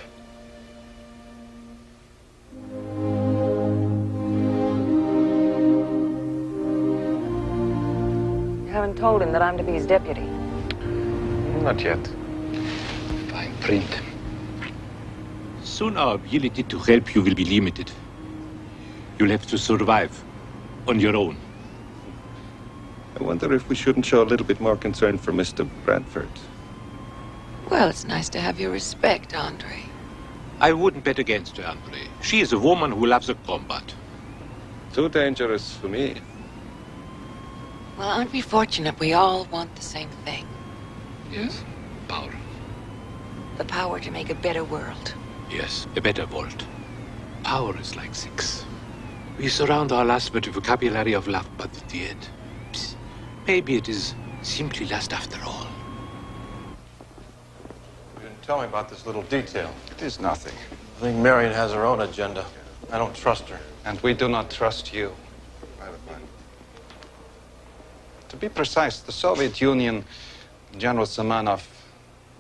W: You haven't told him that I'm to be his deputy.
J: Not yet.
C: Fine print.
H: Soon our ability to help you will be limited. You'll have to survive on your own.
S: I wonder if we shouldn't show a little bit more concern for Mr. Bradford.
B: Well, it's nice to have your respect, Andre.
H: I wouldn't bet against her, Andre. She is a woman who loves a combat.
S: Too dangerous for me.
B: Well, aren't we fortunate we all want the same thing?
H: Yes, power.
B: The power to make a better world.
H: Yes, a better world. Power is like sex. We surround our lust with a vocabulary of love, but at the end, maybe it is simply lust after all.
Q: You didn't tell me about this little detail.
S: It is nothing.
Q: I think Marion has her own agenda. I don't trust her.
S: And we do not trust you. To be precise, the Soviet Union, General Semenov,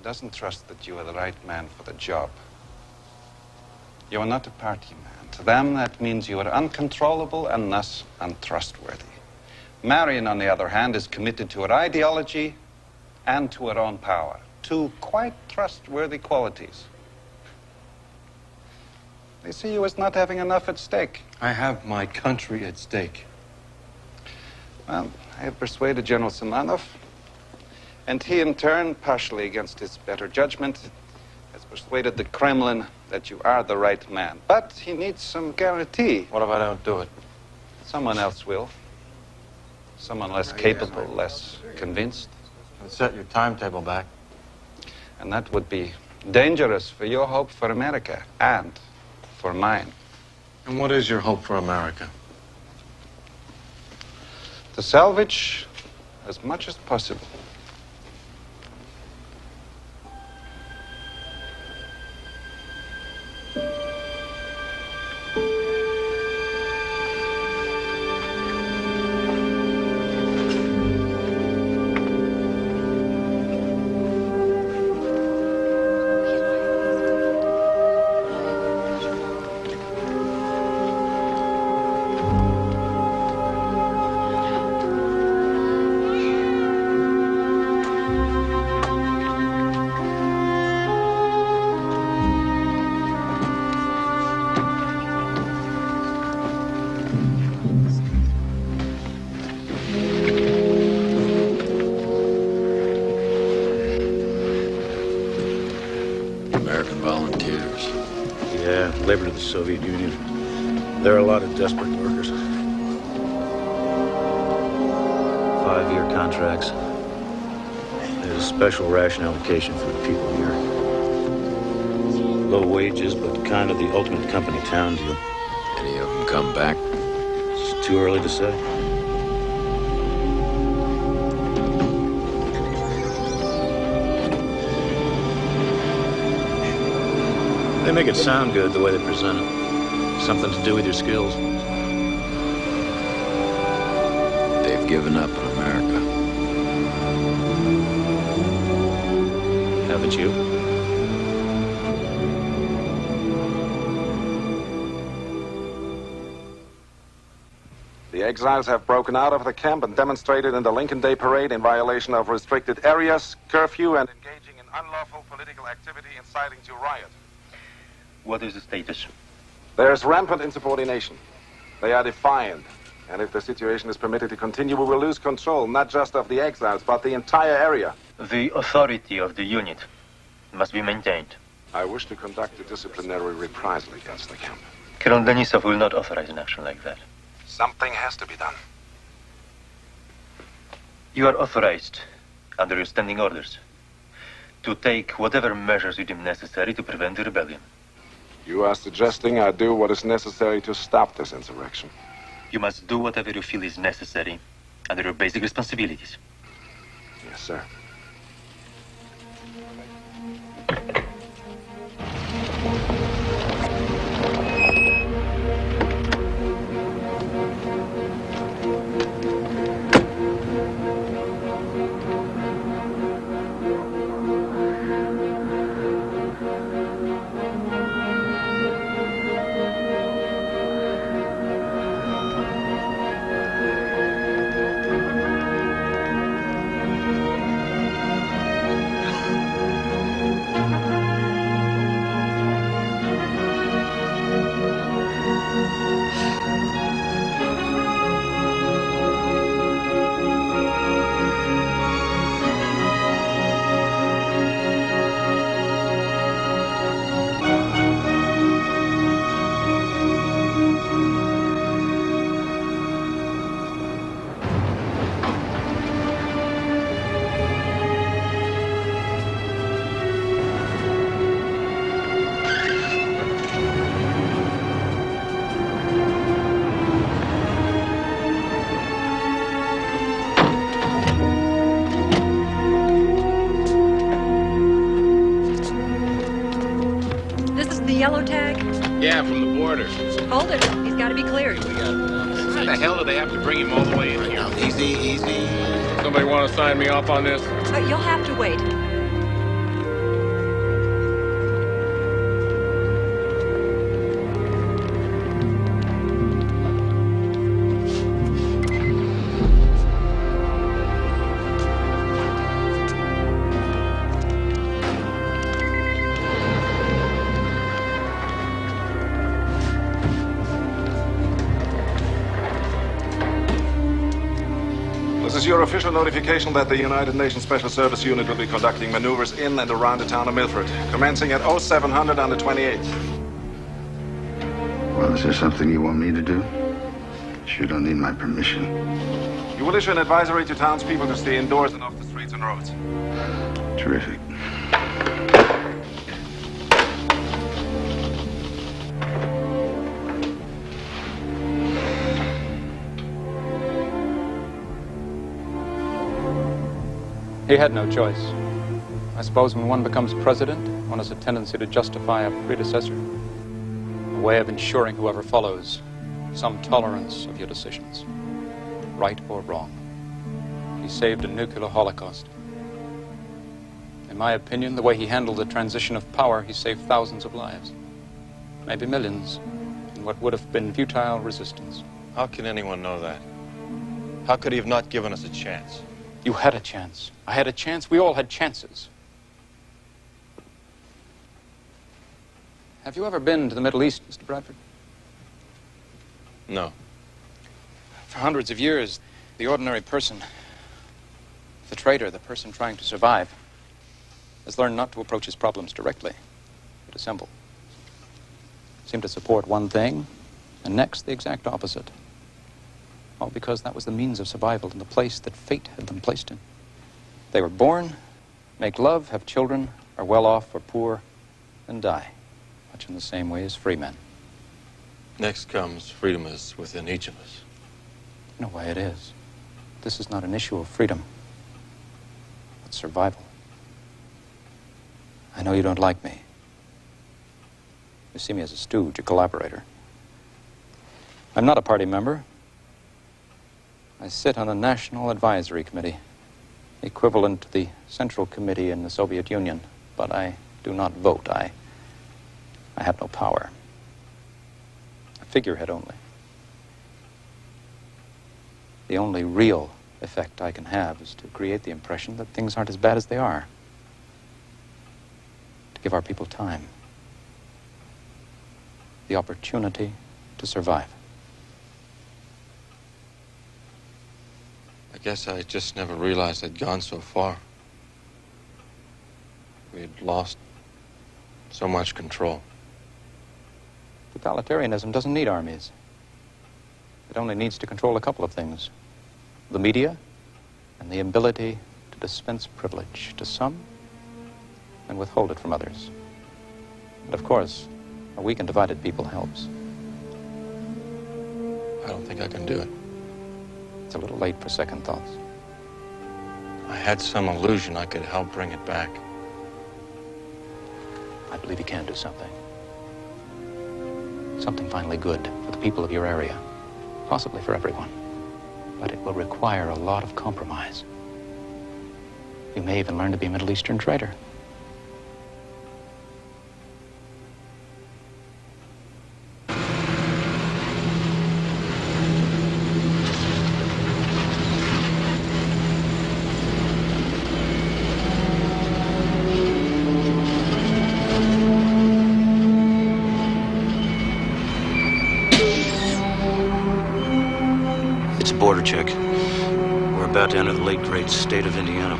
S: doesn't trust that you are the right man for the job. You are not a party man. To them, that means you are uncontrollable and thus untrustworthy. Marion, on the other hand, is committed to her ideology and to her own power. Two quite trustworthy qualities. They see you as not having enough at stake.
Q: I have my country at stake.
S: Well, I have persuaded General Semenov, and he, in turn, partially against his better judgment, has persuaded the Kremlin that you are the right man. But he needs some guarantee.
Q: What if I don't do it?
S: Someone else will. Someone less capable, less convinced.
Q: And set your timetable back.
S: And that would be dangerous for your hope for America and for mine.
Q: And what is your hope for America?
S: To salvage as much as possible.
E: labor to the Soviet Union. There are a lot of desperate workers. 5-year contracts. There's a special ration allocation for the people here. Low wages, but kind of the ultimate company town deal.
C: Any of them come back?
E: It's too early to say. They make it sound good the way they present it. Something to do with your skills.
C: They've given up on America.
E: Haven't you?
R: The exiles have broken out of the camp and demonstrated in the Lincoln Day Parade in violation of restricted areas, curfew, and engaging in unlawful political activity inciting to riot.
E: What is the status?
R: There's rampant insubordination. They are defiant. And if the situation is permitted to continue, we will lose control, not just of the exiles, but the entire area.
E: The authority of the unit must be maintained.
R: I wish to conduct a disciplinary reprisal against the camp.
E: Colonel Denisov will not authorize an action like that.
R: Something has to be done.
E: You are authorized, under your standing orders, to take whatever measures you deem necessary to prevent the rebellion.
R: You are suggesting I do what is necessary to stop this insurrection.
E: You must do whatever you feel is necessary under your basic responsibilities.
R: Yes, sir.
N: Yellow tag?
P: Yeah, from the border.
N: Hold it. He's got to be cleared.
P: Why the hell do they have to bring him all the way in here?
G: Easy, easy.
P: Somebody want to sign me off on this?
N: You'll have to wait.
R: This is your official notification that the United Nations Special Service Unit will be conducting maneuvers in and around the town of Milford, commencing at 0700 on the 28th.
X: Well, is there something you want me to do? Sure don't need my permission.
R: You will issue an advisory to townspeople to stay indoors and off the streets and roads.
X: Terrific.
Y: He had no choice. I suppose when one becomes president, one has a tendency to justify a predecessor. A way of ensuring whoever follows some tolerance of your decisions, right or wrong. He saved a nuclear holocaust. In my opinion, the way he handled the transition of power, he saved thousands of lives. Maybe millions, in what would have been futile resistance.
D: How can anyone know that? How could he have not given us a chance?
Y: You had a chance. I had a chance. We all had chances. Have you ever been to the Middle East, Mr. Bradford?
D: No.
Y: For hundreds of years, the ordinary person, the trader, the person trying to survive, has learned not to approach his problems directly, but assemble. seemed to support one thing, and next the exact opposite. All because that was the means of survival in the place that fate had them placed in. They were born, make love, have children, are well off or poor, and die, much in the same way as free men.
D: Next comes freedom is within each of us.
Y: In a way it is. This is not an issue of freedom. It's survival. I know you don't like me. You see me as a stooge, a collaborator. I'm not a party member. I sit on the National Advisory Committee, equivalent to the Central Committee in the Soviet Union, but I do not vote. I have no power. A figurehead only. The only real effect I can have is to create the impression that things aren't as bad as they are. To give our people time. The opportunity to survive.
D: I guess I just never realized I'd gone so far. We had lost so much control.
Y: Totalitarianism doesn't need armies. It only needs to control a couple of things. The media and the ability to dispense privilege to some and withhold it from others. And of course, a weak and divided people helps.
D: I don't think I can do it.
Y: It's a little late for second thoughts.
D: I had some illusion I could help bring it back.
Y: I believe you can do something. Something finally good for the people of your area. Possibly for everyone. But it will require a lot of compromise. You may even learn to be a Middle Eastern trader.
A: Border check. We're about to enter the late great state of Indiana.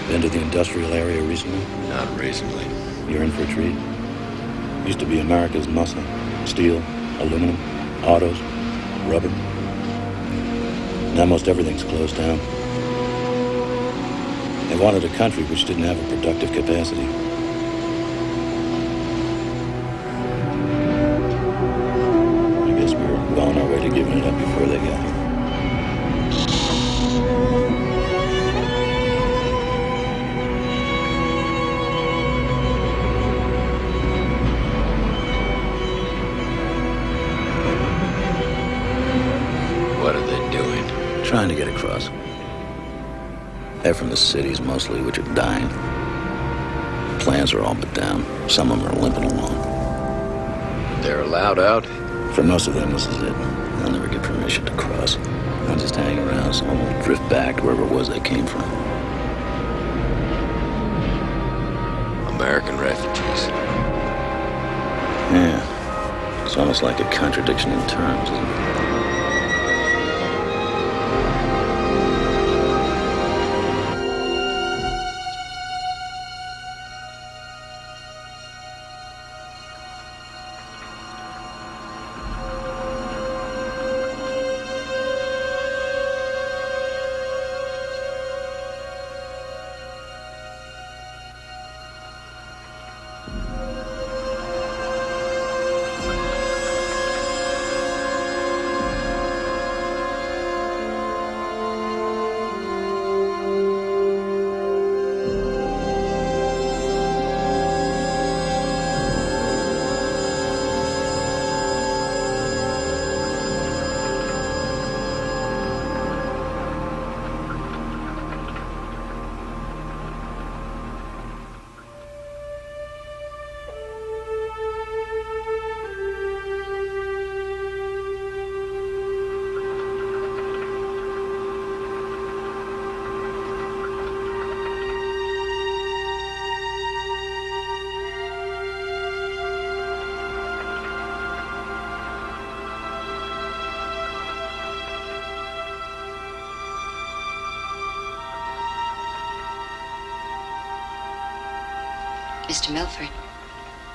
A: Been to the industrial area recently?
C: Not recently.
A: You're in for a treat. Used to be America's muscle. Steel, aluminum, autos, rubber. Now most everything's closed down. They wanted a country which didn't have a productive capacity. I guess we were well on our way to giving it up before they got here. Trying to get across. They're from the cities mostly, which are dying. Plans are all but down. Some of them are limping along.
C: They're allowed out?
A: For most of them, this is it. They'll never get permission to cross. They'll just hang around. Some of them will drift back to wherever it was they came from.
C: American refugees.
A: Yeah. It's almost like a contradiction in terms, isn't it?
F: Mr. Milford,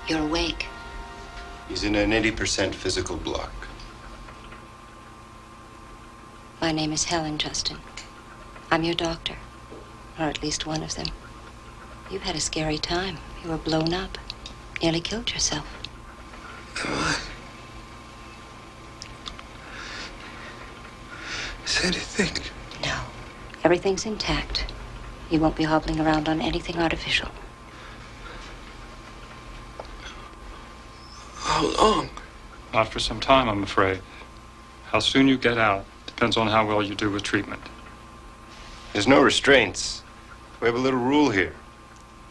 F: you're awake.
S: He's in an 80% physical block.
F: My name is Helen, Justin. I'm your doctor, or at least one of them. You've had a scary time. You were blown up. Nearly killed yourself.
S: Is anything?
F: No. Everything's intact. You won't be hobbling around on anything artificial.
S: How long?
Y: Not for some time, I'm afraid. How soon you get out depends on how well you do with treatment.
O: There's no restraints. We have a little rule here.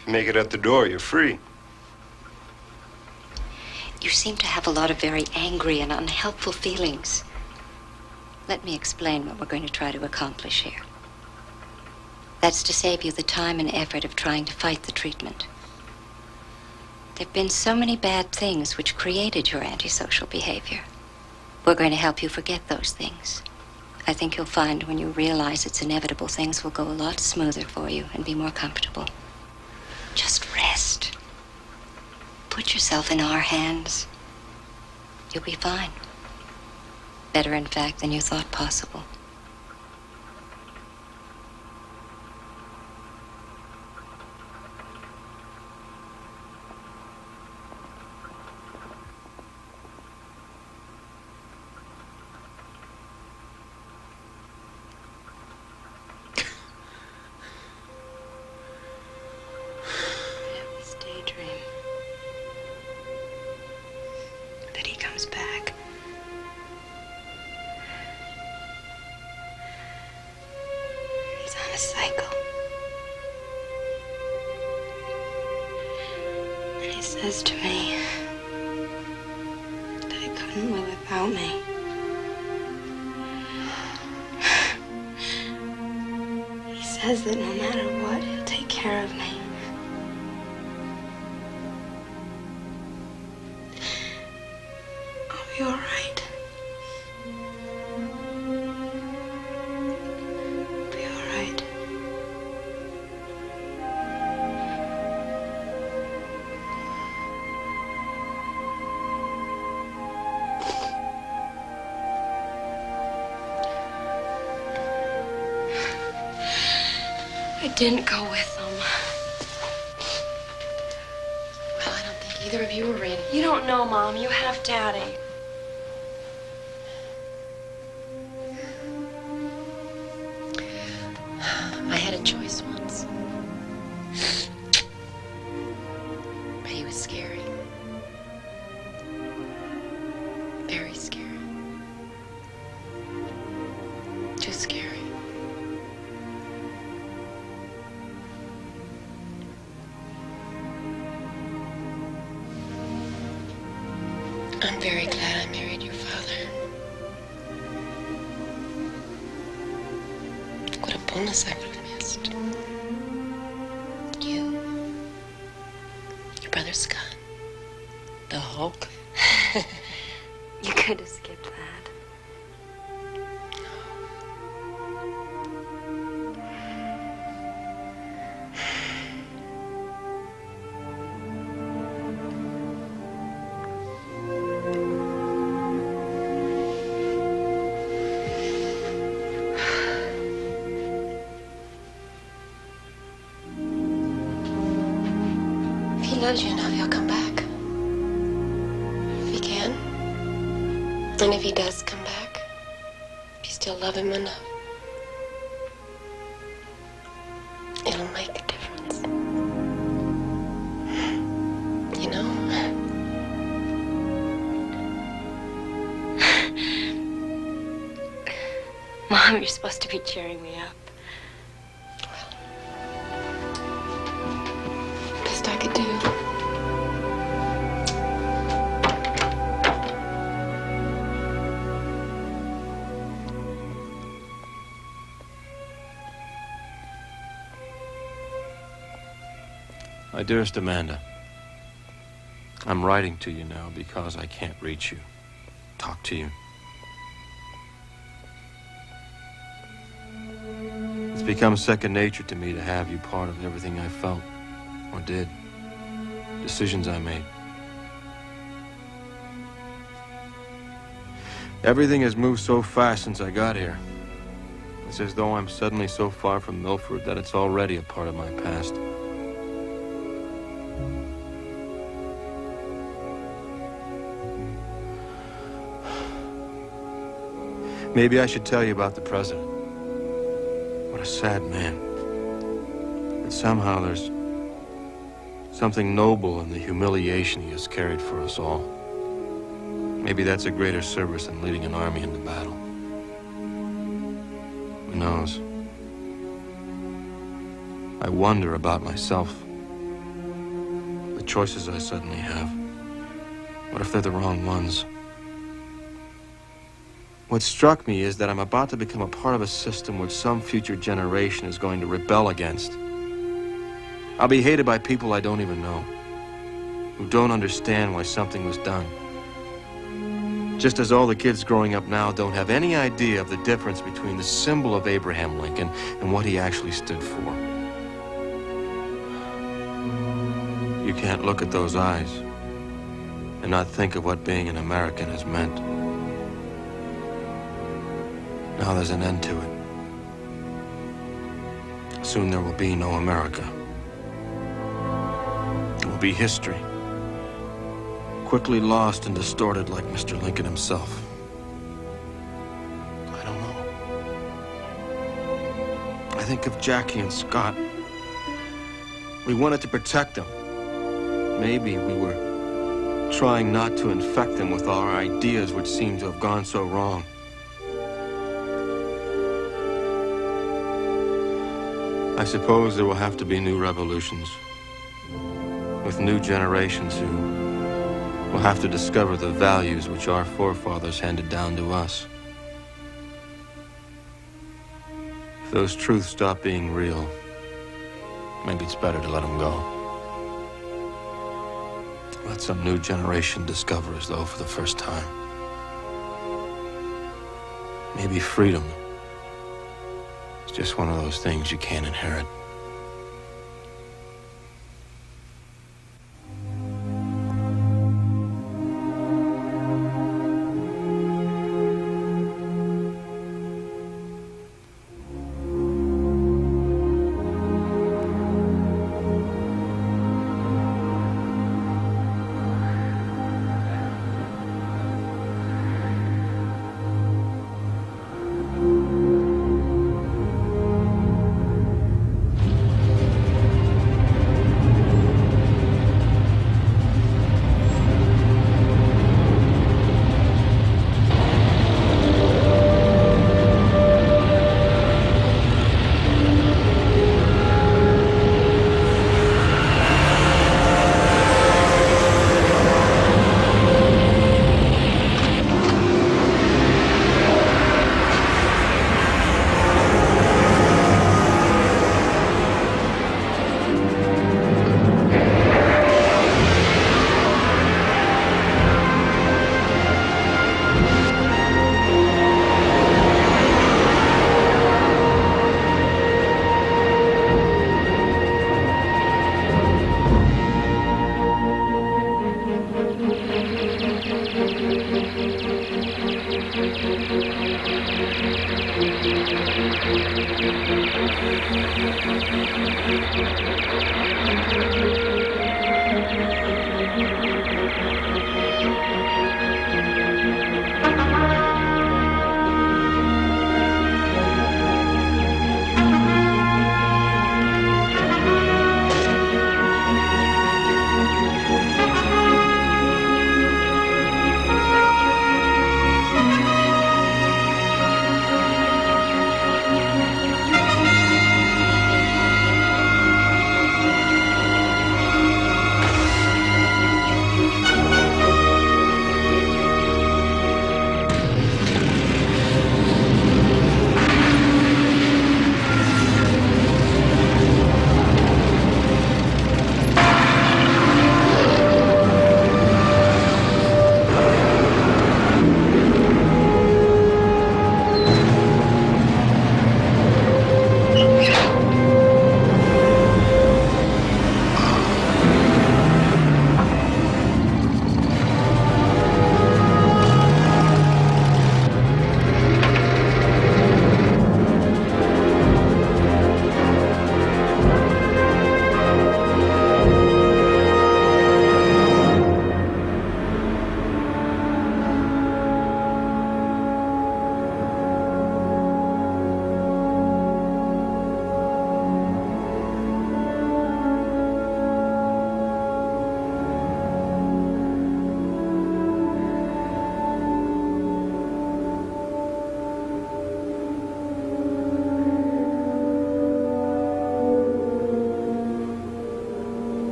O: If you make it at the door, you're free.
F: You seem to have a lot of very angry and unhelpful feelings. Let me explain what we're going to try to accomplish here. That's to save you the time and effort of trying to fight the treatment. There have been so many bad things which created your antisocial behavior. We're going to help you forget those things. I think you'll find when you realize it's inevitable, things will go a lot smoother for you and be more comfortable. Just rest. Put yourself in our hands. You'll be fine. Better, in fact, than you thought possible. That he comes back. He's on a cycle. And he says to me that he couldn't live without me. He says that no matter what, he'll take care of me. I'll be all right. I'll be all right. I didn't go with them. Well, I don't think either of you were ready. You don't know, Mom. You have Daddy. I had a choice once. But he was scary. Very scary. Too scary. I'm very glad I married your father. What a bonus I would have missed. You, your brother Scott, the Hulk. You could have skipped that. If he loves you enough, he'll come back. If he can. And if he does come back, if you still love him enough, it'll make a difference. You know? Mom, you're supposed to be cheering me up. Best I could do.
T: My dearest Amanda, I'm writing to you now because I can't reach you, talk to you. It's become second nature to me to have you part of everything I felt or did. decisions I made. Everything has moved so fast since I got here. It's as though I'm suddenly so far from Milford that it's already a part of my past. Maybe I should tell you about the president. What a sad man. But somehow there's something noble in the humiliation he has carried for us all. Maybe that's a greater service than leading an army into battle. Who knows? I wonder about myself. The choices I suddenly have. What if they're the wrong ones? What struck me is that I'm about to become a part of a system which some future generation is going to rebel against. I'll be hated by people I don't even know, who don't understand why something was done. Just as all the kids growing up now don't have any idea of the difference between the symbol of Abraham Lincoln and what he actually stood for. You can't look at those eyes and not think of what being an American has meant. Now there's an end to it. Soon there will be no America. It will be history. Quickly lost and distorted like Mr. Lincoln himself. I don't know. I think of Jackie and Scott. We wanted to protect them. Maybe we were trying not to infect them with our ideas which seemed to have gone so wrong. I suppose there will have to be new revolutions, with new generations who will have to discover the values which our forefathers handed down to us. If those truths stop being real, maybe it's better to let them go. Let some new generation discover as though for the first time. Maybe freedom is just one of those things you can't inherit.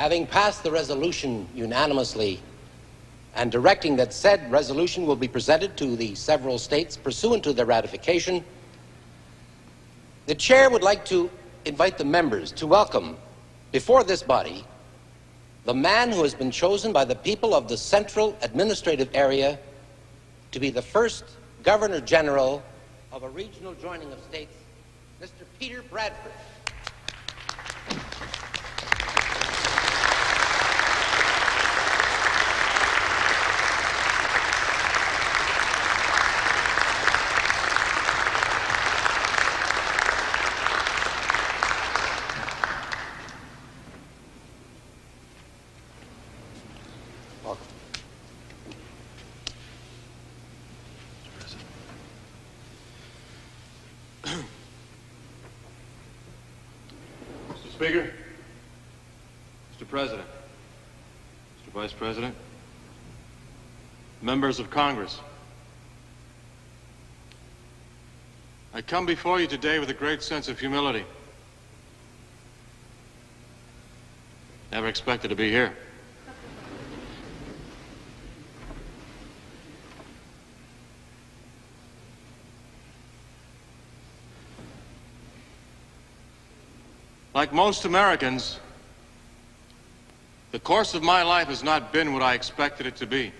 I: Having passed the resolution unanimously and directing that said resolution will be presented to the several states pursuant to their ratification, the chair would like to invite the members to welcome before this body the man who has been chosen by the people of the Central Administrative Area to be the first Governor General of a regional joining of states, Mr. Peter Bradford.
Q: Speaker, Mr. President, Mr. Vice President, members of Congress, I come before you today with a great sense of humility. Never expected to be here. Like most Americans, the course of my life has not been what I expected it to be.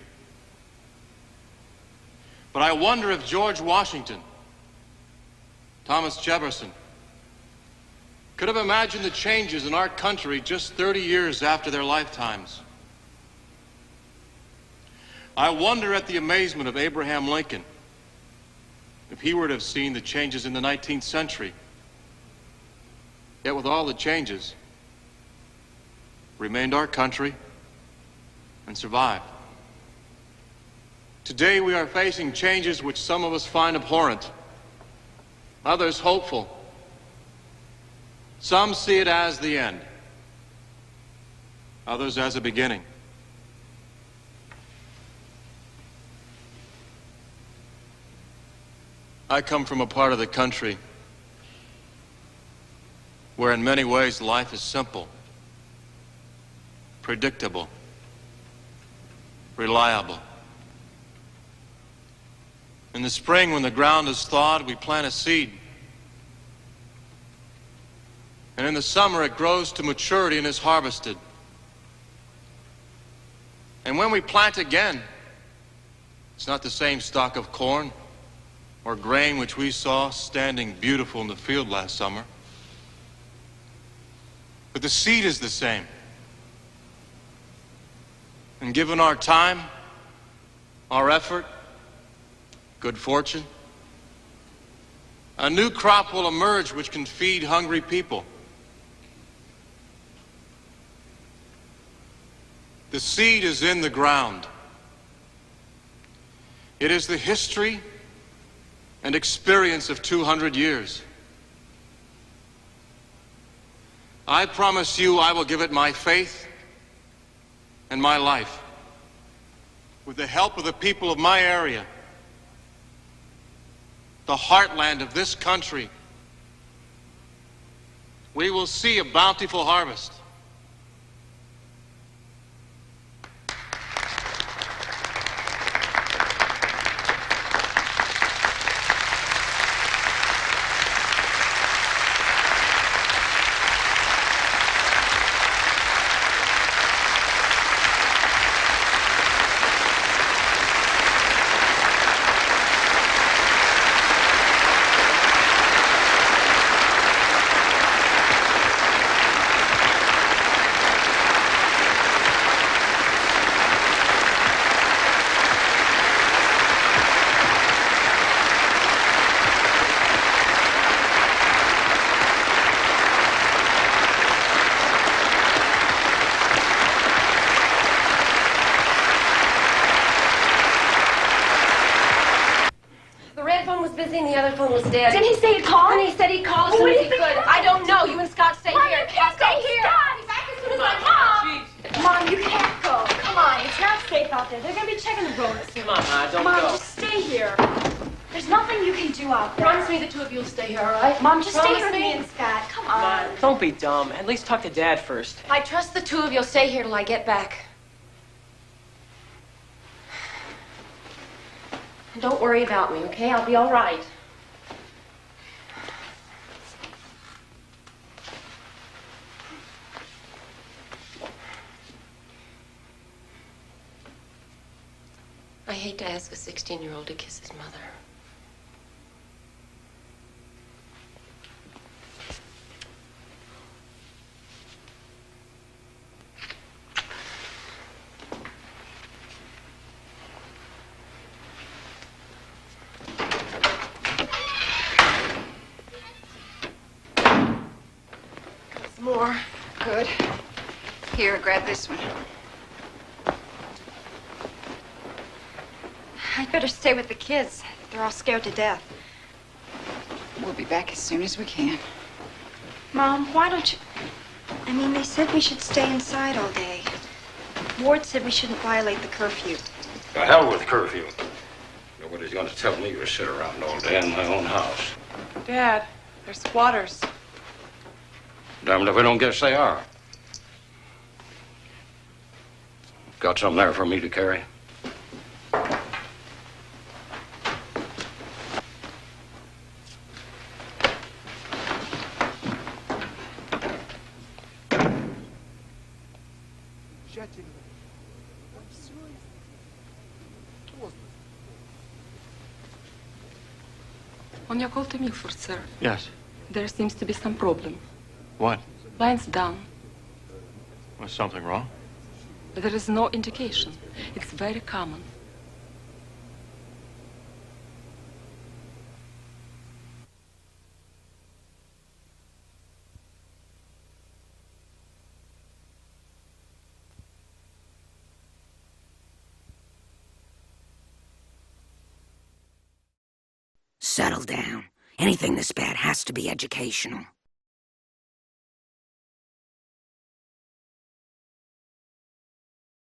Q: But I wonder if George Washington, Thomas Jefferson, could have imagined the changes in our country just 30 years after their lifetimes. I wonder at the amazement of Abraham Lincoln, if he were to have seen the changes in the 19th century. Yet with all the changes, remained our country and survived. Today we are facing changes which some of us find abhorrent, others hopeful. Some see it as the end, others as a beginning. I come from a part of the country where in many ways life is simple, predictable, reliable. In the spring, when the ground is thawed, we plant a seed. And in the summer, it grows to maturity and is harvested. And when we plant again, it's not the same stalk of corn or grain which we saw standing beautiful in the field last summer. But the seed is the same. And given our time, our effort, good fortune, a new crop will emerge which can feed hungry people. The seed is in the ground. It is the history and experience of 200 years. I promise you I will give it my faith and my life. With the help of the people of my area, the heartland of this country, we will see a bountiful harvest.
B: busy and the other phone was dead.
N: Didn't he say he'd call?
B: And he said he'd call as soon as he could. I don't know. You and Scott stay
N: Mom,
B: here.
N: you can't
B: Stay
N: go.
B: here.
N: Scott, he's back as soon as Mom, you can't go. Come on, it's not safe out there. They're going to be checking the roads.
K: Come on, Ma, don't
N: Mom,
K: go.
N: just stay here. There's There's nothing you can do out there.
B: Promise me the two of you will stay here, all right?
N: Mom, just stay
B: Promise
N: here with
B: me.
N: me and Scott. Come on.
K: Don't be dumb. At least talk to Dad first.
B: I trust the two of you will stay here till I get back. And don't worry about me, okay? I'll be all right. I hate to ask a 16-year-old to kiss his mother.
L: More. Good. Here, grab this one.
N: I'd better stay with the kids. They're all scared to death.
L: We'll be back as soon as we can.
N: Mom, why don't you... I mean, they said we should stay inside all day. Ward said we shouldn't violate the curfew.
G: The hell with curfew. Nobody's going to tell me to sit around all day in my own house.
M: Dad, they're squatters.
G: Damned if we don't guess they are. Got something there for me to carry?
B: On your call to Milford, sir,
T: Yes.
B: there seems to be some problem.
T: What?
B: Line's down.
T: Was something wrong?
B: There is no indication. It's very common.
U: Settle down. Anything this bad has to be educational.